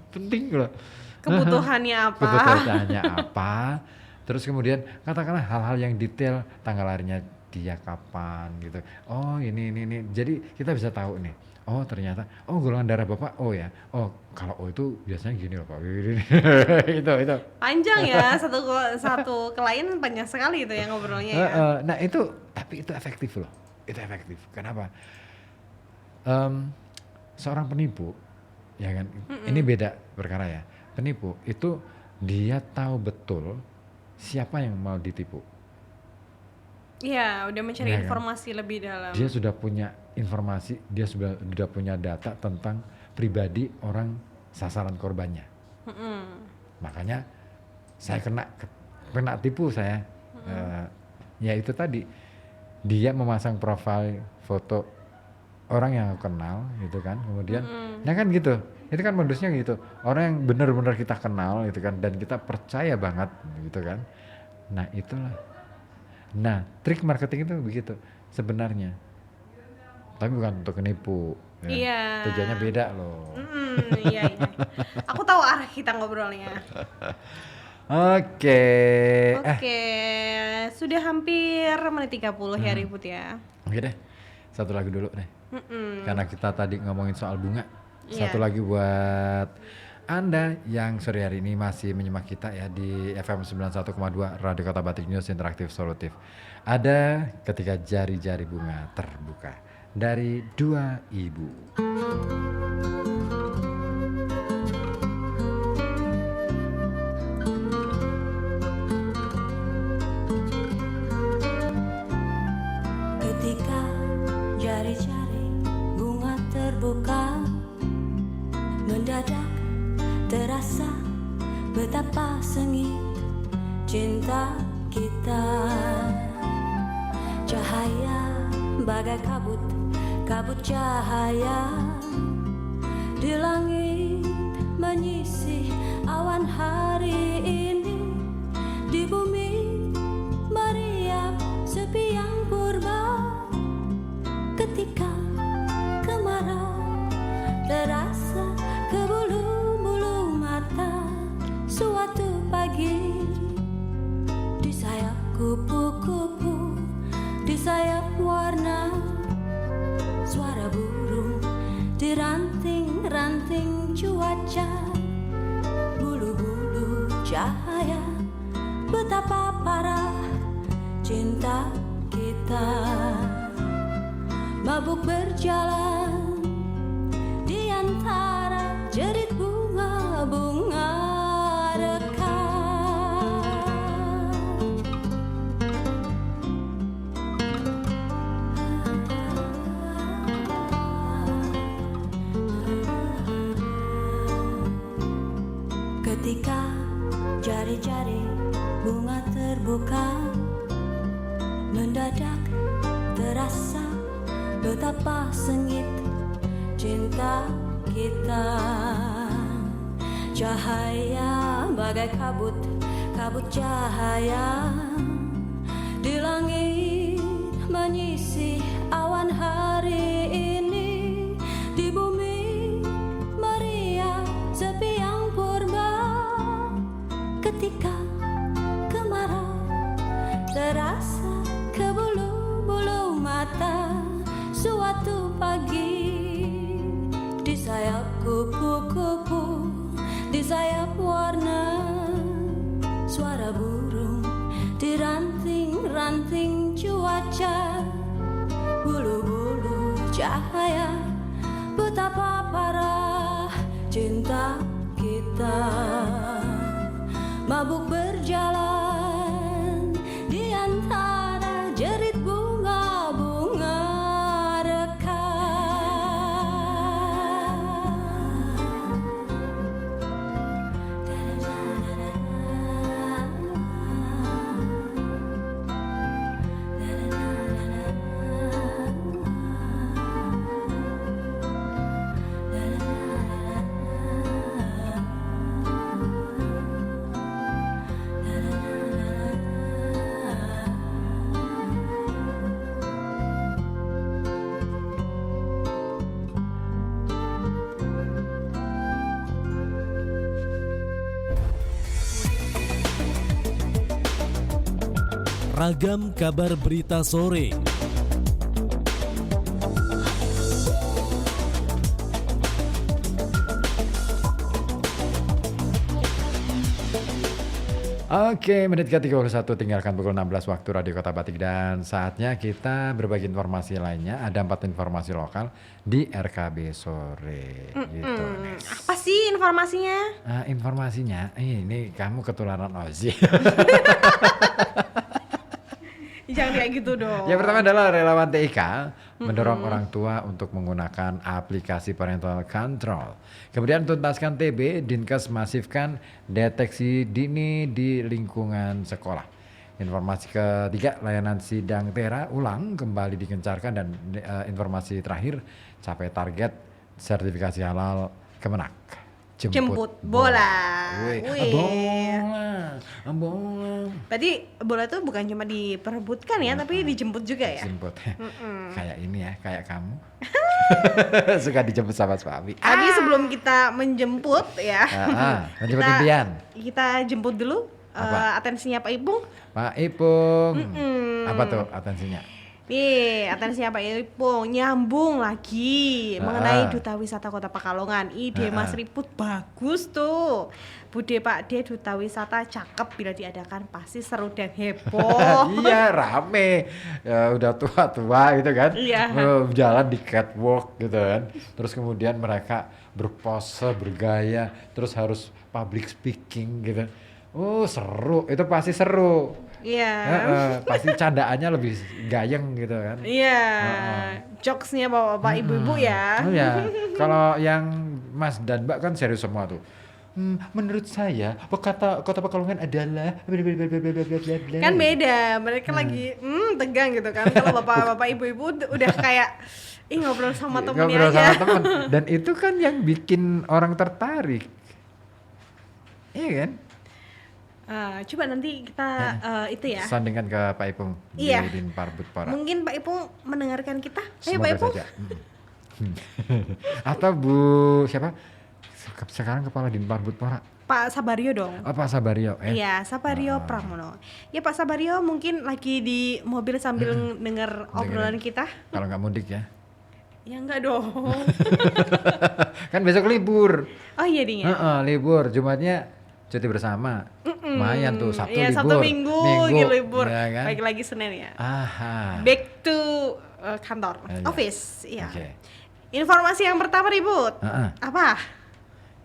penting loh. Kebutuhannya apa? Kebutuhannya apa, terus kemudian katakanlah hal-hal yang detail, tanggal lahirnya dia kapan gitu. Oh ini, jadi kita bisa tahu nih. Oh ternyata, golongan darah Bapak, ya. Kalau itu biasanya gini loh Pak. itu. Panjang ya, satu klien panjang sekali itu ya ngobrolnya ya. Nah tapi itu efektif loh. Itu efektif. Kenapa? Seorang penipu, ya kan, ini beda perkara ya. Penipu itu dia tahu betul siapa yang mau ditipu. Iya, udah mencari Ya kan? informasi lebih dalam. Dia sudah punya informasi, dia sudah punya data tentang pribadi orang sasaran korbannya. Makanya saya kena tipu saya. Ya itu tadi, dia memasang profil foto orang yang aku kenal gitu kan, kemudian ya kan gitu, itu kan modusnya gitu, orang yang benar-benar kita kenal gitu kan, dan kita percaya banget gitu kan. Nah itulah, nah trik marketing itu begitu sebenarnya, tapi bukan untuk menipu ya. Iya. Tujuannya beda loh. Iya. Aku tahu arah kita ngobrolnya. Oke. Sudah hampir menit 30 ya Ribut ya. Oke deh, satu lagu dulu deh. Karena kita tadi ngomongin soal bunga. Iya. Satu lagi buat Anda yang sore hari ini masih menyimak kita ya di FM 91,2 Radio Kota Batik News Interaktif Solutif. Ada Ketika Jari-Jari Bunga Terbuka dari Dua Ibu. Ketika jari-jari bunga terbuka, mendadak terasa betapa sengit cinta kita. Cahaya bagai kabut, kabut cahaya di langit menyisih awan hari ini. Di bumi meriap sepi yang purba, ketika kemarau terasa ke bulu-bulu mata. Suatu pagi di sayap kupu-kupu, di sayap warna, suara burung di ranting-ranting cuaca, bulu-bulu cahaya, betapa parah cinta kita. Mabuk berjalan di antara jerit bunga-bunga rekah. Ketika jari-jari bunga terbuka, mendadak terasa betapa sengit cinta kita. Cahaya bagai kabut, kabut cahaya di langit menyisih awan hari ini. Di bumi meriah sepi yang purba, ketika kemarau terasa ke bulu-bulu mata. Suatu pagi di sayap kupu-kupu, di sayap warna, suara burung di ranting-ranting cuaca, bulu-bulu cahaya, betapa parah cinta kita. Mabuk berjalan di antara jerit bunga-bunga Ragam kabar berita sore. Oke, menit ke-31 tinggalkan pukul 16 waktu Radio Kota Batik, dan saatnya kita berbagi informasi lainnya. Ada 4 informasi lokal di RKB sore. Gitu. Apa sih informasinya? Informasinya, ini kamu ketularan Ozi. Jangan kayak gitu dong. Yang pertama adalah relawan TIK mendorong orang tua untuk menggunakan aplikasi parental control. Kemudian tuntaskan TB, Dinkes masifkan deteksi dini di lingkungan sekolah. Informasi ketiga, layanan sidang TERA ulang kembali digencarkan, dan informasi terakhir, capai target sertifikasi halal Kemenak. Jemput bola. Bola. Berarti bola tuh bukan cuma diperebutkan ya, tapi dijemput juga ya. Dijemput. Kayak ini ya, kayak kamu. Suka dijemput sama suami. Tadi sebelum kita menjemput ya. Menjemput impian. Kita jemput dulu atensinya Pak Ipung. Pak Ipung. Apa tuh atensinya? Nih, atensinya Pak Ipung, nyambung lagi mengenai Duta Wisata Kota Pekalongan. Ide Mas Riput bagus tuh. Bude Pak D, Duta Wisata cakep, bila diadakan pasti seru dan heboh. Iya, rame. Ya, udah tua-tua gitu kan. Iya. Jalan di catwalk gitu kan. Terus kemudian mereka berpose, bergaya, terus harus public speaking gitu. Oh, seru. Itu pasti seru. Iya. Pasti candaannya lebih gayeng gitu kan. Iya. Jokesnya bapak-bapak ibu-ibu ya. Oh ya, kalau yang Mas dan Mbak kan serius semua tuh. Menurut saya kota Pekalongan adalah kan beda, mereka lagi tegang gitu kan. Kalau bapak-bapak ibu-ibu udah kayak ngobrol sama temennya ngobrol aja. sama temen. Dan itu kan yang bikin orang tertarik. Iya kan? Coba nanti kita itu ya. Sandingkan ke Pak Ipung di Dinparbud Pora. Mungkin Pak Ipung mendengarkan kita. Ayo Semoga Pak Ipung. saja. Atau Bu siapa? Sekarang kepala Dinparbud Pora. Pak Sabario dong. Oh, Pak Sabario. Iya, Sabario Pramono. Ya Pak Sabario mungkin lagi di mobil sambil denger obrolan kita. Kalau nggak mudik ya. Ya enggak dong. Kan besok libur. Oh iya ding ya. Libur, Jumatnya cuti bersama. Lumayan tuh, Sabtu libur. Sabtu minggu libur. Ya, kan? Baik lagi Senin ya. Back to kantor, office. Iya. Okay. Informasi yang pertama Ribut. Apa?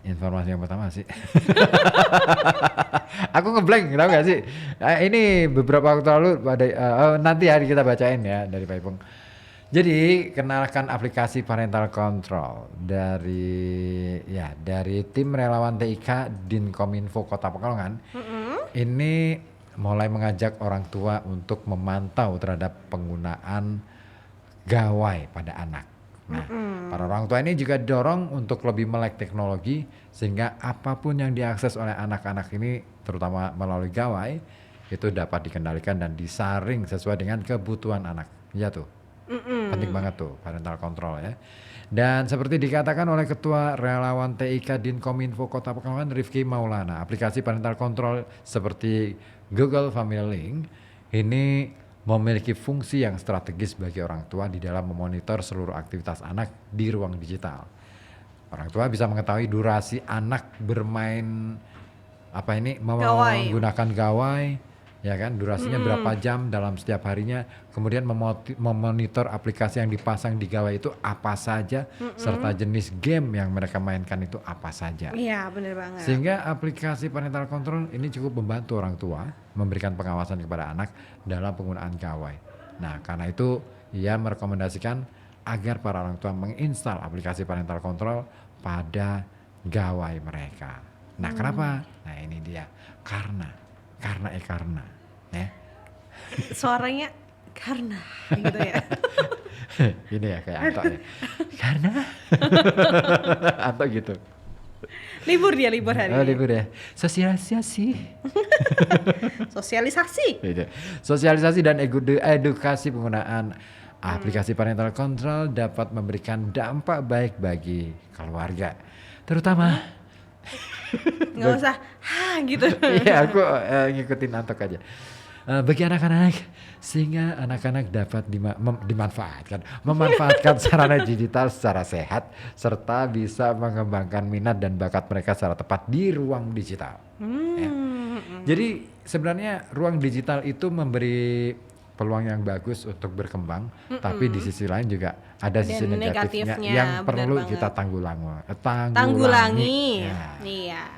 Informasi yang pertama sih. Aku ngeblank, tahu gak sih? Ini beberapa waktu lalu nanti hari kita bacain ya dari Pak Ipung. Jadi kenalkan aplikasi parental control dari tim relawan TIK Dinkominfo Kota Pekalongan. Ini mulai mengajak orang tua untuk memantau terhadap penggunaan gawai pada anak. Nah, para orang tua ini juga didorong untuk lebih melek teknologi sehingga apapun yang diakses oleh anak-anak ini terutama melalui gawai itu dapat dikendalikan dan disaring sesuai dengan kebutuhan anak. Ya tuh. Penting banget tuh parental control ya. Dan seperti dikatakan oleh Ketua Relawan TIK Dinkominfo Kota Pekalongan Rifki Maulana, aplikasi parental control seperti Google Family Link ini memiliki fungsi yang strategis bagi orang tua di dalam memonitor seluruh aktivitas anak di ruang digital. Orang tua bisa mengetahui durasi anak bermain menggunakan gawai, ya kan, durasinya berapa jam dalam setiap harinya, kemudian memonitor aplikasi yang dipasang di gawai itu apa saja, serta jenis game yang mereka mainkan itu apa saja. Iya, benar banget. Sehingga aplikasi parental control ini cukup membantu orang tua memberikan pengawasan kepada anak dalam penggunaan gawai. Nah, karena itu ia merekomendasikan agar para orang tua menginstal aplikasi parental control pada gawai mereka. Nah, kenapa? Nah, ini dia. Karena ya. Suaranya karena gitu ya. Ini ya kayak Anto ya. Karena Anto gitu. Libur hari ini. Libur ya. Sosialisasi. Sosialisasi dan edukasi penggunaan aplikasi parental control dapat memberikan dampak baik bagi keluarga, terutama nggak usah gitu. Iya, aku ngikutin Antok aja. Bagi anak-anak, sehingga anak-anak dapat memanfaatkan sarana digital secara sehat serta bisa mengembangkan minat dan bakat mereka secara tepat di ruang digital. Ya. Jadi sebenarnya ruang digital itu memberi peluang yang bagus untuk berkembang, tapi di sisi lain juga ada sisi negatifnya yang perlu kita tanggulangi. Ya. Iya.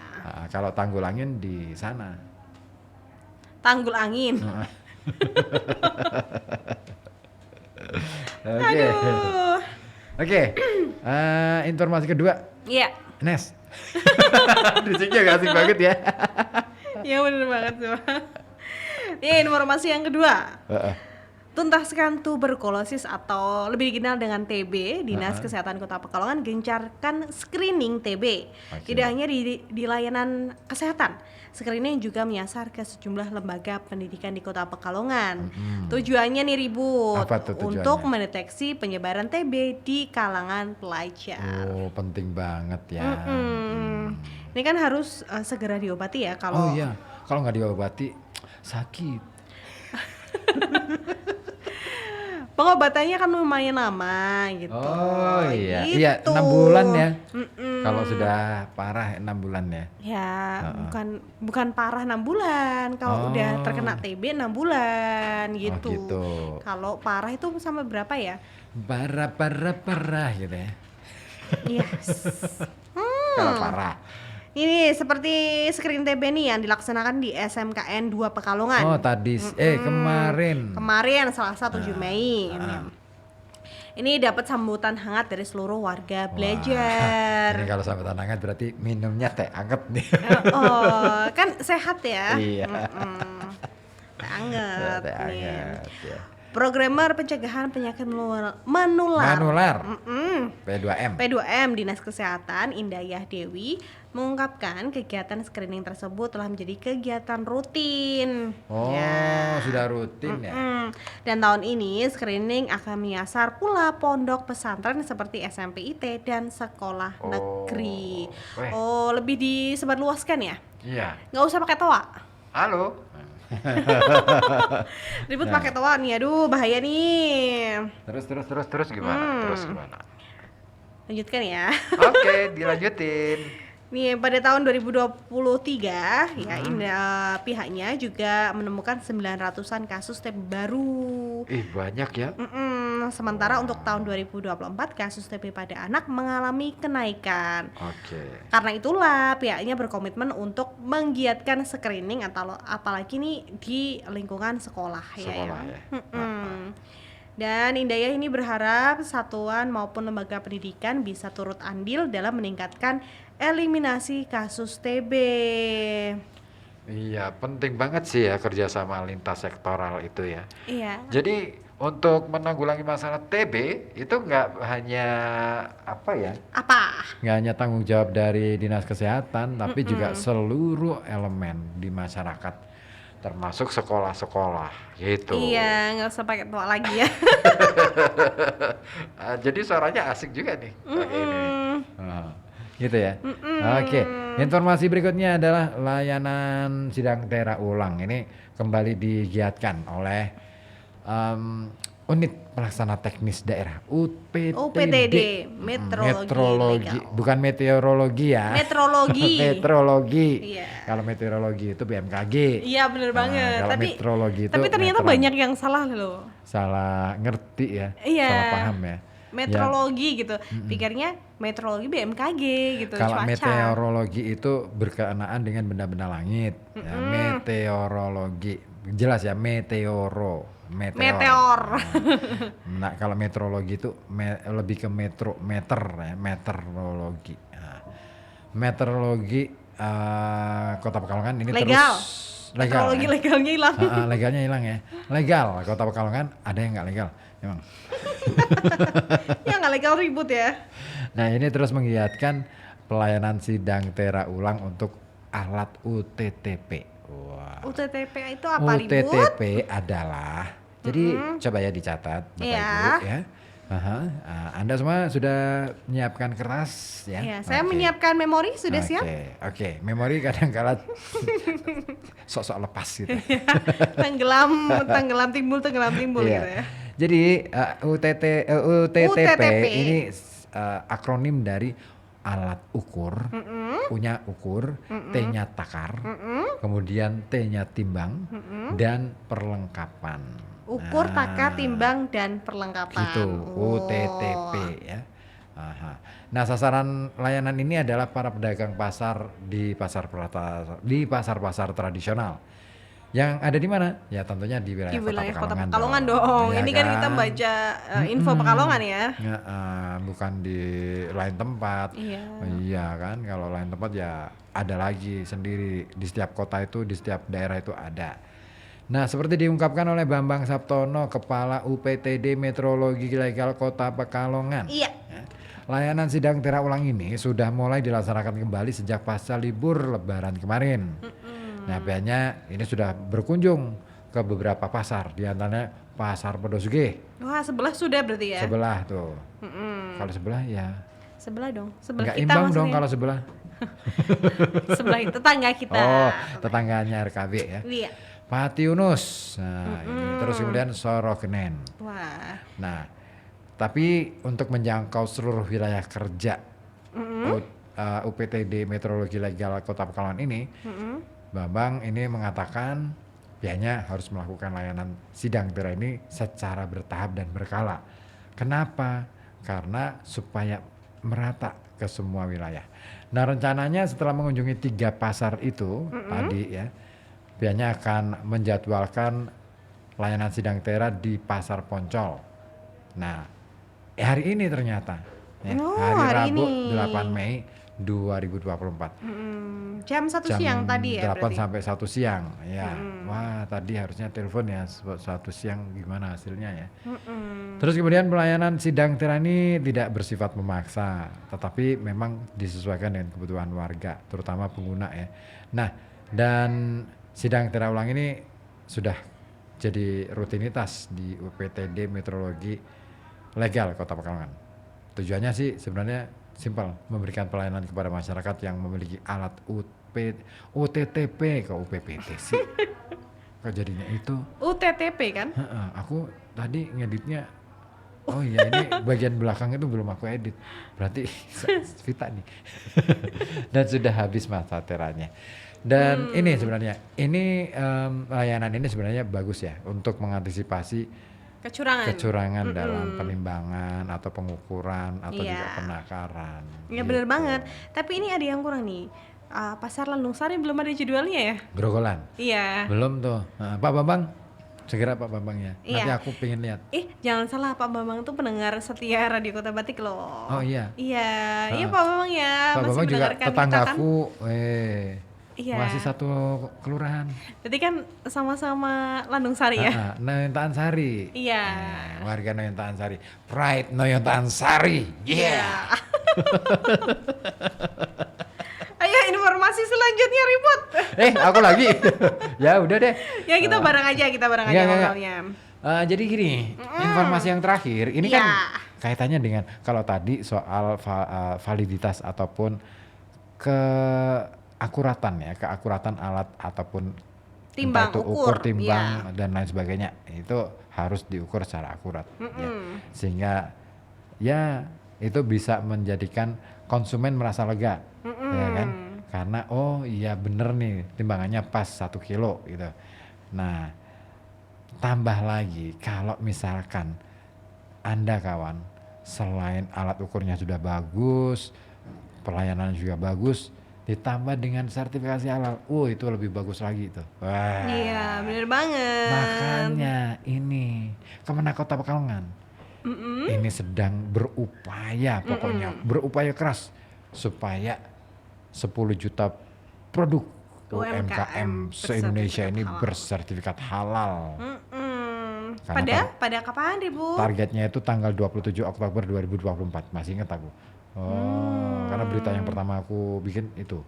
Kalau tanggulangin di sana. Tanggul angin. Oke. Informasi kedua. Iya. Nes. Risiknya gak asik banget ya. Iya bener banget tuh. Ini informasi yang kedua. Tuntaskan tuberkulosis atau lebih dikenal dengan TB, Dinas Kesehatan Kota Pekalongan gencarkan screening TB. Tidak hanya di layanan kesehatan, screening juga menyasar ke sejumlah lembaga pendidikan di Kota Pekalongan. Tujuannya nih Ribut, untuk mendeteksi penyebaran TB di kalangan pelajar. Oh, penting banget ya. Ini kan harus segera diobati ya kalau. Oh iya, kalau nggak diobati sakit. Pengobatannya kan lumayan lama gitu. Oh iya, iya 6 bulan ya. Kalau sudah parah 6 bulan ya. Ya, bukan parah 6 bulan. Kalau udah terkena TB 6 bulan gitu. Oh gitu. Kalau parah itu sampai berapa ya? Parah gitu ya. Yes. Kalau parah. Ini seperti screening TB nih yang dilaksanakan di SMKN 2 Pekalongan. Oh tadi, kemarin. Kemarin Selasa 7 Mei. Ini dapat sambutan hangat dari seluruh warga belajar. Ini kalau sambutan hangat berarti minumnya teh anget nih. Oh, kan sehat ya. Iya. Teh anget. Teh anget, ya. Programmer pencegahan penyakit menular. P2M Dinas Kesehatan Indayah Dewi mengungkapkan kegiatan screening tersebut telah menjadi kegiatan rutin. Oh, sudah rutin ya. Dan tahun ini screening akan menyasar pula pondok pesantren seperti SMP IT dan sekolah negeri. Oh, lebih disebarluaskan ya? Iya. Nggak usah pakai toa. Halo. Ribut pakai toa nih, aduh bahaya nih. Terus gimana? Lanjutkan ya. Oke, dilanjutin. Nih pada tahun 2023 ya pihaknya juga menemukan 900-an kasus TB baru. Banyak ya. Sementara untuk tahun 2024 kasus TB pada anak mengalami kenaikan. Oke. Karena itulah pihaknya berkomitmen untuk menggiatkan screening atau apalagi nih di lingkungan sekolah ya. Dan Indayah ini berharap satuan maupun lembaga pendidikan bisa turut andil dalam meningkatkan eliminasi kasus TB. Iya, penting banget sih ya kerjasama lintas sektoral itu ya. Iya. Jadi untuk menanggulangi masalah TB itu nggak hanya nggak hanya tanggung jawab dari Dinas Kesehatan, tapi juga seluruh elemen di masyarakat, termasuk sekolah-sekolah gitu. Iya, nggak usah pakai toa lagi ya. Jadi suaranya asik juga nih pakai ini. Gitu ya. Oke, informasi berikutnya adalah layanan sidang tera ulang. Ini kembali digiatkan oleh Unit Pelaksana Teknis Daerah UPTD. Meteorologi, bukan meteorologi ya. Meteorologi. Iya. Kalau meteorologi itu BMKG. Iya, benar banget. Kalau meteorologi itu tapi ternyata banyak yang salah loh. Salah ngerti ya. Iya. Salah paham ya. Meteorologi gitu. Pikirnya meteorologi BMKG gitu. Kalau cuaca. meteorologi itu berkenaan dengan benda-benda langit. Ya, meteorologi jelas ya, meteor. Nah, kalau meteorologi itu lebih ke meter ya, meteorologi. Nah, meteorologi Kota Pekalongan ini legal. Terus legal. Meteorologi legalnya hilang. Legalnya hilang ya. Legal Kota Pekalongan, ada yang nggak legal emang. Yang nggak legal ribut ya. Nah, ini terus menggiatkan pelayanan sidang tera ulang untuk alat UTTP. Wah. UTTP itu apa, Ribut? UTTP adalah, jadi coba ya dicatat Bapak Ibu ya. Anda semua sudah menyiapkan keras ya? Iya, saya menyiapkan memori, sudah siap? Oke, memori kadang-kala sok-sok lepas gitu. tenggelam timbul gitu ya. Jadi UTTP ini akronim dari alat ukur, punya ukur, T-nya takar, kemudian T-nya timbang, dan perlengkapan. Ukur, takar, timbang, dan perlengkapan. Gitu, UTTP ya. Nah, sasaran layanan ini adalah para pedagang pasar di pasar-pasar tradisional. Yang ada di mana? Ya tentunya di wilayah Kota Pekalongan dong. Ya, ini kan kita baca info Pekalongan ya. Bukan di lain tempat. Iya kan, kalau lain tempat ya ada lagi sendiri. Di setiap kota itu, di setiap daerah itu ada. Nah, seperti diungkapkan oleh Bambang Saptono, Kepala UPTD Meteorologi Legal Kota Pekalongan. Iya. Layanan sidang tera ulang ini sudah mulai dilaksanakan kembali sejak pasca libur Lebaran kemarin. Nah, pihaknya ini sudah berkunjung ke beberapa pasar, di antaranya Pasar Pedosuge. Wah, sebelah sudah berarti ya? Sebelah tuh. Kalau sebelah ya. Sebelah dong. Sebelah nggak kita imbang maksudnya. dong kalau sebelah. Sebelah tetangga kita. Oh, tetangganya RKB ya. Iya. Pati Yunus. Nah, ini terus kemudian Sorogenen. Wah. Nah, tapi untuk menjangkau seluruh wilayah kerja UPTD Meteorologi Legal Kota Pekalongan ini, Bambang ini mengatakan pihaknya harus melakukan layanan sidang tera ini secara bertahap dan berkala. Kenapa? Karena supaya merata ke semua wilayah. Nah, rencananya setelah mengunjungi 3 pasar itu tadi ya, pihaknya akan menjadwalkan layanan sidang tera di Pasar Poncol. Nah, hari ini ternyata ya, hari Rabu ini. 8 Mei 2024. Jam 1 siang tadi ya 8 berarti. sampai 1 siang ya. Wah, tadi harusnya telepon ya 1 siang gimana hasilnya ya. Terus kemudian pelayanan sidang tera ini tidak bersifat memaksa, tetapi memang disesuaikan dengan kebutuhan warga, terutama pengguna ya. Nah, dan sidang tera ulang ini sudah jadi rutinitas di UPTD Meteorologi Legal Kota Pekalongan. Tujuannya sih sebenarnya simpel, memberikan pelayanan kepada masyarakat yang memiliki alat UTTP. Kok UPPT sih? Kok jadinya itu? UTTP kan? Aku tadi ngeditnya, oh iya ini bagian belakang itu belum aku edit. Berarti Vita nih. Dan sudah habis masa teranya. Dan ini sebenarnya, layanan ini sebenarnya bagus ya untuk mengantisipasi kecurangan dalam penimbangan atau pengukuran atau juga penakaran. Ya benar banget. Tapi ini ada yang kurang nih. Pasar Landung Sari belum ada jadwalnya ya? Grogolan? Iya. Belum tuh. Pak Bambang, segera Pak Bambang ya. Nanti aku pengen lihat. Jangan salah, Pak Bambang tuh pendengar setia Radio Kota Batik loh. Oh iya? Iya, iya Pak Bambang ya. Pak masih Bambang juga tetanggaku. Iya. Masih satu kelurahan. Jadi kan sama-sama Landung Sari ya? Noyontaan Sari. Iya. Warga Noyontaan Sari. Pride Noyontaan Sari. Yeah. Ayo informasi selanjutnya Ribut. Aku lagi. Ya udah deh. Ya kita bareng aja ngobrolnya. Jadi gini, informasi yang terakhir ini kan kaitannya dengan kalau tadi soal validitas ataupun keakuratan alat ataupun timbang, ukur timbang dan lain sebagainya itu harus diukur secara akurat ya. Sehingga ya itu bisa menjadikan konsumen merasa lega ya kan, karena oh iya bener nih timbangannya pas 1 kilo gitu. Nah, tambah lagi kalau misalkan Anda kawan selain alat ukurnya sudah bagus, pelayanan juga bagus, ditambah dengan sertifikasi halal, itu lebih bagus lagi itu. Wah. Iya, bener banget. Makanya ini Kemenak Kota Pekalongan ini sedang berupaya, pokoknya berupaya keras supaya 10 juta produk UMKM se-Indonesia ini bersertifikat halal. Pada kapan Ribut? Targetnya itu tanggal 27 Oktober 2024, masih ingat aku. Karena berita yang pertama aku bikin itu.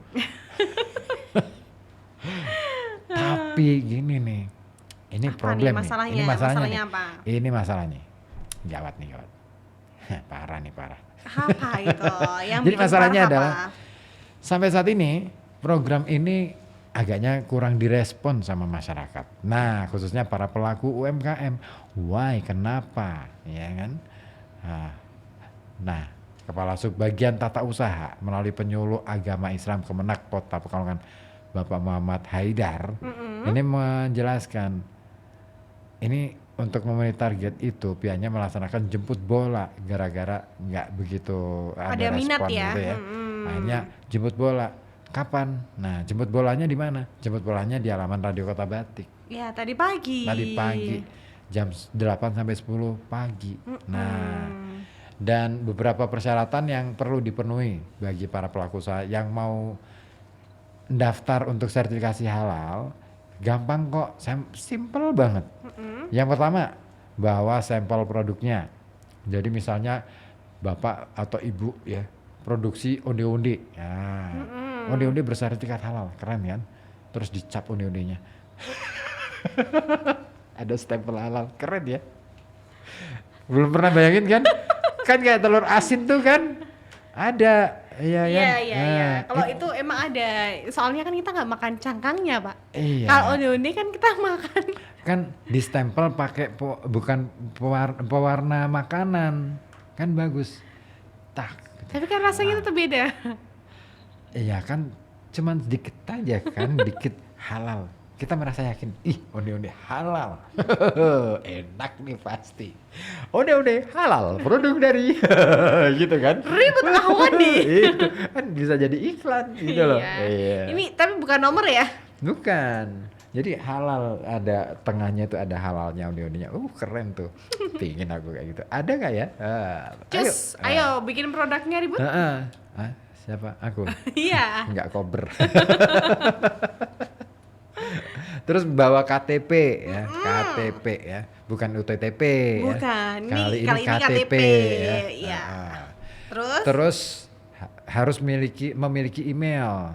Tapi gini nih, ini problem nih. Ini masalahnya apa? Ini masalahnya. Gawat. Parah. Apa itu? Yang jadi masalahnya apa? adalah sampai saat ini program ini agaknya kurang direspon sama masyarakat. Nah, khususnya para pelaku UMKM. Why? Kenapa? Ya kan? Nah, Kepala Subbagian Tata Usaha melalui penyuluh agama Islam Kemenak Kota Pekalongan, Bapak Muhammad Haidar, ini menjelaskan ini untuk memenuhi target itu pihaknya melaksanakan jemput bola gara-gara nggak begitu ada respon ya. gitu ya. Akhirnya jemput bola. Kapan? Nah, jemput bolanya di mana? Jemput bolanya di halaman Radio Kota Batik. Ya, tadi pagi. Jam 8 sampai 10 pagi. Nah, dan beberapa persyaratan yang perlu dipenuhi bagi para pelaku usaha yang mau daftar untuk sertifikasi halal. Gampang kok, simple banget. Yang pertama, bawa sampel produknya. Jadi misalnya Bapak atau Ibu ya, produksi onde-onde. Nah, onde-onde bersertifikat halal, keren kan? Terus dicap onde-ondenya. Ada stempel halal, keren ya? Belum pernah bayangin kan? Kan kayak telur asin tuh kan? Ada. Iya. Kalau itu emang ada. Soalnya kan kita nggak makan cangkangnya, Pak. Iya. Kalau onde-onde kan kita makan. Kan distempel pakai bukan pewarna makanan. Kan bagus. Tapi kan rasanya tetap beda. Iya kan, cuman sedikit aja kan, dikit halal. kita merasa yakin, onde-onde halal. Enak nih pasti. Onde-onde halal, produk dari gitu kan. Ribet awan nih. Itu kan bisa jadi iklan gitu loh. Iya. Ini tapi bukan nomor ya? Bukan. Jadi halal, ada tengahnya itu ada halalnya, onde-ondenya. Keren tuh. Pingin aku kayak gitu. Ada nggak ya? Cus, ayo bikin produknya Ribut. Siapa? Aku? Iya. Nggak kober. Terus bawa KTP ya, KTP ya, bukan UTTP bukan. ya. Kali ini KTP ya. Terus harus memiliki email.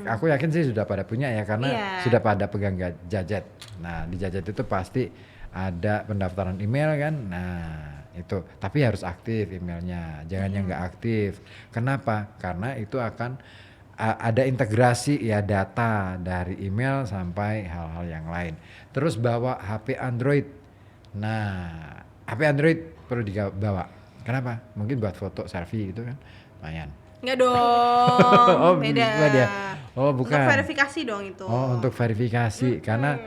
Aku yakin sih sudah pada punya ya, karena sudah pada pegang gadget. Nah, di gadget itu pasti ada pendaftaran email kan. Nah, itu tapi harus aktif emailnya, jangan yang nggak aktif. Kenapa? Karena itu akan ada integrasi ya, data dari email sampai hal-hal yang lain. Terus bawa HP Android. Nah, HP Android perlu dibawa. Kenapa? Mungkin buat foto selfie gitu kan, lumayan. Enggak dong, beda. Dia. Bukan. Untuk verifikasi dong itu. Untuk verifikasi, karena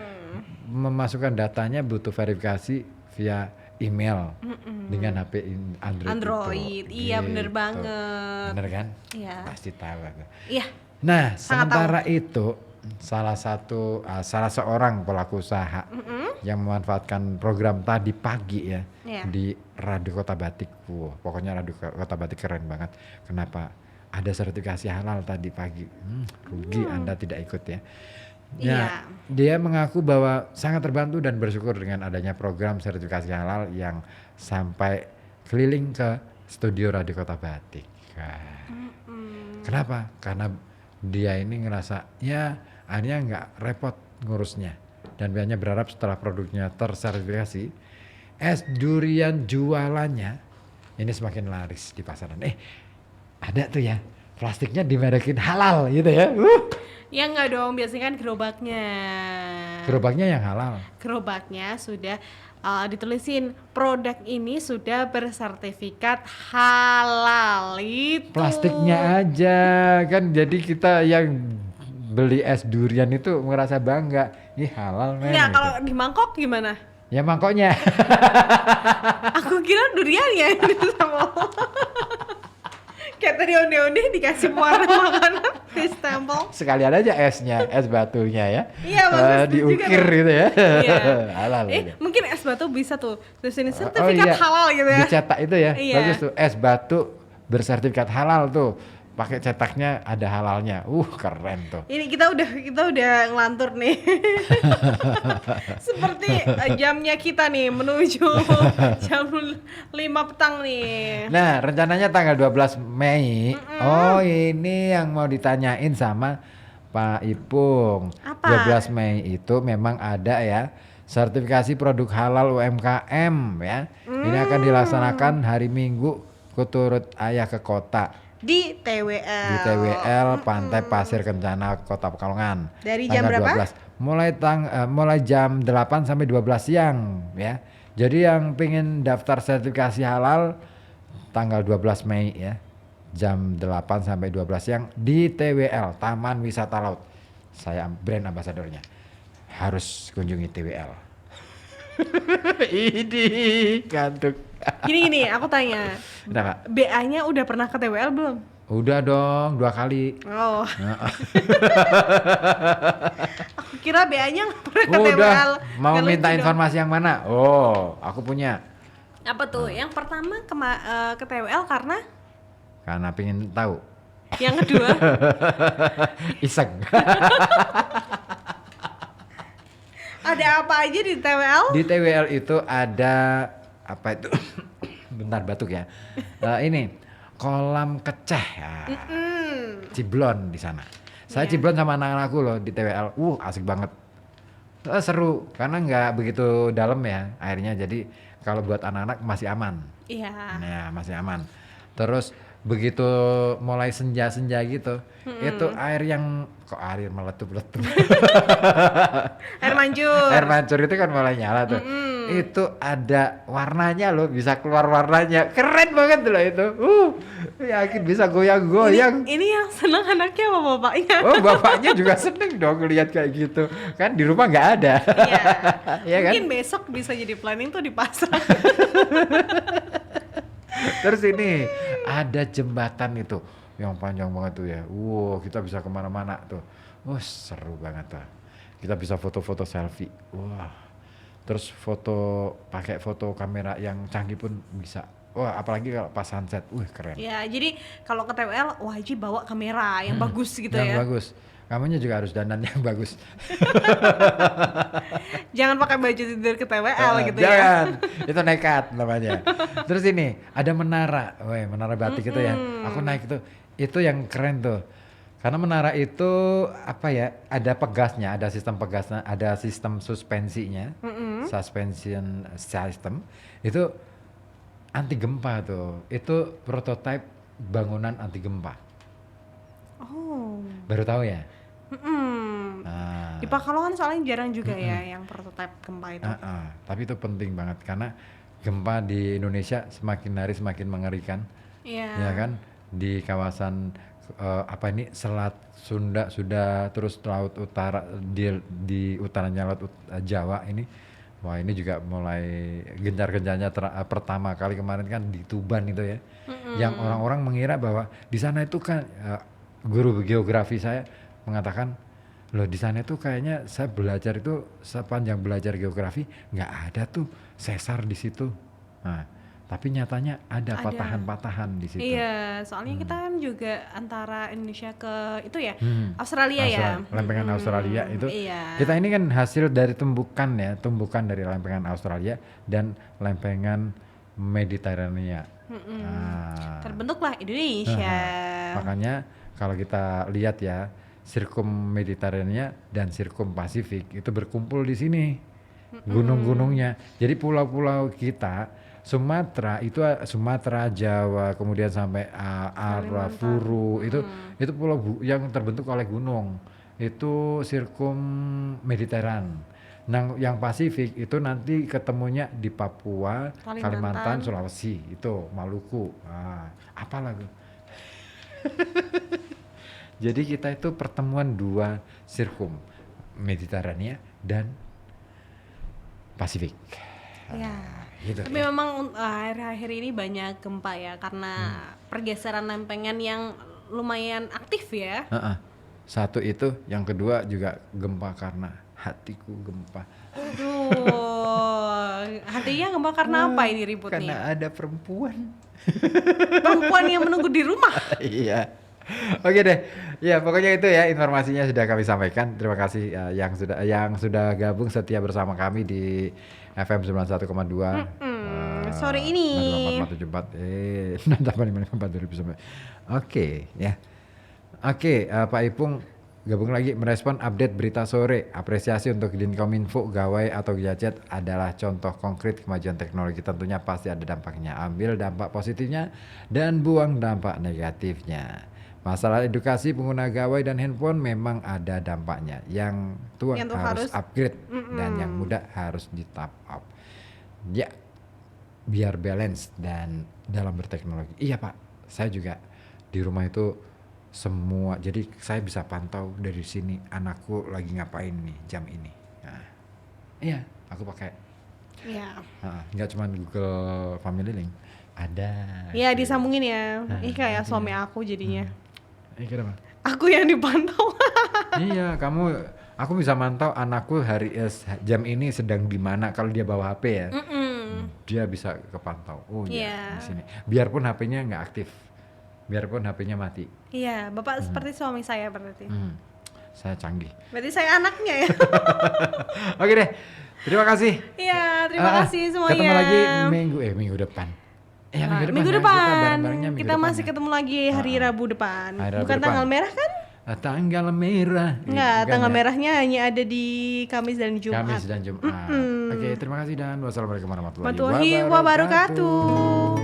memasukkan datanya butuh verifikasi via email dengan HP Android. Iya, gitu. Bener banget. Bener kan? Iya. Pasti tahu aku. Iya. Nah, sementara itu salah seorang pelaku usaha yang memanfaatkan program tadi pagi ya di Radio Kota Batik. Pokoknya Radio Kota Batik keren banget. Kenapa? Ada sertifikasi halal tadi pagi. Rugi Anda tidak ikut ya. Dia mengaku bahwa sangat terbantu dan bersyukur dengan adanya program sertifikasi halal yang sampai keliling ke studio Radio Kota Batik. Kenapa? Karena dia ini ngerasa ya akhirnya nggak repot ngurusnya, dan biasanya berharap setelah produknya tersertifikasi, es durian jualannya ini semakin laris di pasaran. Ada tuh ya plastiknya dimerekin halal gitu ya. Ya enggak dong, biasanya kan gerobaknya. Gerobaknya yang halal. Gerobaknya sudah ditulisin produk ini sudah bersertifikat halal itu. Plastiknya aja kan, jadi kita yang beli es durian itu merasa bangga. Ini halal men. Ya gitu. kalau di mangkok gimana? Ya mangkoknya. Aku kira duriannya itu sama. Kayak tadi onde-onde dikasih warna makanan di stempel. Sekalian aja esnya, es batunya ya. Iya, diukir juga, gitu ya. Iya. Halal. Mungkin es batu bisa tuh. Terus ini sertifikat halal gitu ya. Dicetak itu ya. Iya. Bagus tuh, es batu bersertifikat halal tuh. Pakai cetaknya ada halalnya. Keren tuh. Ini kita udah ngelantur nih. Seperti jamnya kita nih menuju jam 5 petang nih. Nah, rencananya tanggal 12 Mei. Ini yang mau ditanyain sama Pak Ipung. Apa? 12 Mei itu memang ada ya sertifikasi produk halal UMKM ya. Ini akan dilaksanakan hari Minggu kuturut ayah ke kota. Di TWL. Di TWL Pantai Pasir Kencana Kota Pekalongan. Dari jam berapa? 12. Mulai jam 8 sampai 12 siang ya. Jadi yang pengen daftar sertifikasi halal tanggal 12 Mei ya. Jam 8 sampai 12 siang di TWL Taman Wisata Laut. Saya brand ambasadornya. Harus kunjungi TWL. Ini kantuk. Gini, aku tanya. Kenapa? BA-nya udah pernah ke TWL belum? Udah dong, 2 kali. Oh. Aku kira BA-nya nggak pernah ke TWL. Mau minta informasi yang mana? Aku punya. Apa tuh? Yang pertama ke TWL karena? Karena pengen tahu. Yang kedua? Iseng. Ada apa aja di TWL? Di TWL itu ada apa itu? Bentar batuk ya. Ini kolam keceh ya. Ciblon di sana. Saya ciblon sama anak-anakku loh di TWL. Asik banget. Seru karena nggak begitu dalam ya airnya. Jadi kalau buat anak-anak masih aman. Iya. Nah, masih aman. Terus begitu mulai senja-senja gitu, itu air yang kok meletup-letup. Air mancur. Air mancur itu kan mulai nyala tuh. Itu ada warnanya loh, bisa keluar warnanya. Keren banget loh itu. Yakin bisa goyang-goyang. Ini yang senang anaknya apa bapaknya? Oh, bapaknya juga seneng dong lihat kayak gitu. Kan di rumah nggak ada. Iya. Ya kan? Mungkin besok bisa jadi planning tuh dipasang. Terus ini ada jembatan itu yang panjang banget tuh ya. Kita bisa kemana-mana tuh. Seru banget tuh. Kita bisa foto-foto selfie. Terus pakai foto kamera yang canggih pun bisa. Apalagi kalau pas sunset. Keren. Ya, jadi kalau ke TWL wajib bawa kamera yang bagus gitu yang ya. Yang bagus. Kamunya juga harus dandan yang bagus. Jangan pakai baju tidur ke TWL gitu jangan. Ya. Itu nekat namanya. Terus ini ada menara. Menara batik itu ya. Aku naik itu yang keren tuh. Karena menara itu ada pegasnya, ada sistem pegasnya, ada sistem suspensinya. Suspension system. Itu anti gempa tuh. Itu prototipe bangunan anti gempa. Baru tahu ya? Di Pekalongan soalnya jarang juga ya yang prototipe gempa itu. Tapi itu penting banget karena gempa di Indonesia semakin hari semakin mengerikan. Ya kan? Di kawasan Selat Sunda sudah, terus laut utara di utaranya laut Jawa ini. Wah, ini juga mulai gencar-gencarnya pertama kali kemarin kan di Tuban itu ya. Yang orang-orang mengira bahwa di sana itu kan guru geografi saya mengatakan, loh di sana itu kayaknya saya belajar itu sepanjang belajar geografi nggak ada tuh sesar di situ. Tapi nyatanya ada patahan-patahan di situ. Iya, soalnya kita kan juga antara Indonesia ke itu ya, Australia ya. Lempengan Australia itu. Iya. Kita ini kan hasil dari tumbukan dari lempengan Australia dan lempengan Mediterania. Terbentuklah Indonesia. Makanya kalau kita lihat ya, Sirkum Mediterania dan Sirkum Pasifik itu berkumpul di sini. Gunung-gunungnya. Jadi pulau-pulau kita Sumatera, Jawa, kemudian sampai Arafuru itu pulau yang terbentuk oleh gunung. Itu Sirkum Mediteran. Nah, yang Pasifik itu nanti ketemunya di Papua, Kalimantan, Sulawesi, itu Maluku. Apa lagi? Jadi kita itu pertemuan dua Sirkum Mediterania dan Pasifik. Gitu, tapi memang akhir-akhir ini banyak gempa ya karena pergeseran lempengan yang lumayan aktif ya. Satu itu, yang kedua juga gempa karena hatiku gempa. Hatinya gempa karena apa ini ributnya? Karena ada perempuan. Perempuan yang menunggu di rumah. Iya. Oke deh. Ya, pokoknya itu ya informasinya sudah kami sampaikan. Terima kasih yang sudah gabung setia bersama kami di FM 91,2. Sore ini. 94,4 Oke, ya. Oke, Pak Ipung gabung lagi merespon update berita sore. Apresiasi untuk Dinkominfo, Gawai atau gadget adalah contoh konkret kemajuan teknologi. Tentunya pasti ada dampaknya. Ambil dampak positifnya dan buang dampak negatifnya. Masalah edukasi pengguna gawai dan handphone memang ada dampaknya. Yang tua harus upgrade dan yang muda harus di top up. Ya, biar balance dan dalam berteknologi. Iya Pak, saya juga di rumah itu semua. Jadi saya bisa pantau dari sini anakku lagi ngapain nih jam ini. Iya, aku pakai. Iya. Nggak cuma Google Family Link, ada. Iya, disambungin ya. Kayak suami aku jadinya. Kenapa? Aku yang dipantau. Iya, aku bisa mantau anakku jam ini sedang di mana. Kalau dia bawa HP ya, dia bisa kepantau. Di sini. Biarpun HP-nya nggak aktif, biarpun HP-nya mati. Iya, Bapak seperti suami saya berarti. Saya canggih. Berarti saya anaknya ya. Oke deh, terima kasih. Iya, terima kasih semuanya. Ketemu lagi minggu depan. Minggu depan kita masih ketemu lagi hari Rabu depan. Bukan tanggal merah kan? Tanggal merah. Enggak, tanggal merahnya hanya ada di Kamis dan Jumat. Oke, terima kasih dan wassalamualaikum warahmatullahi wabarakatuh.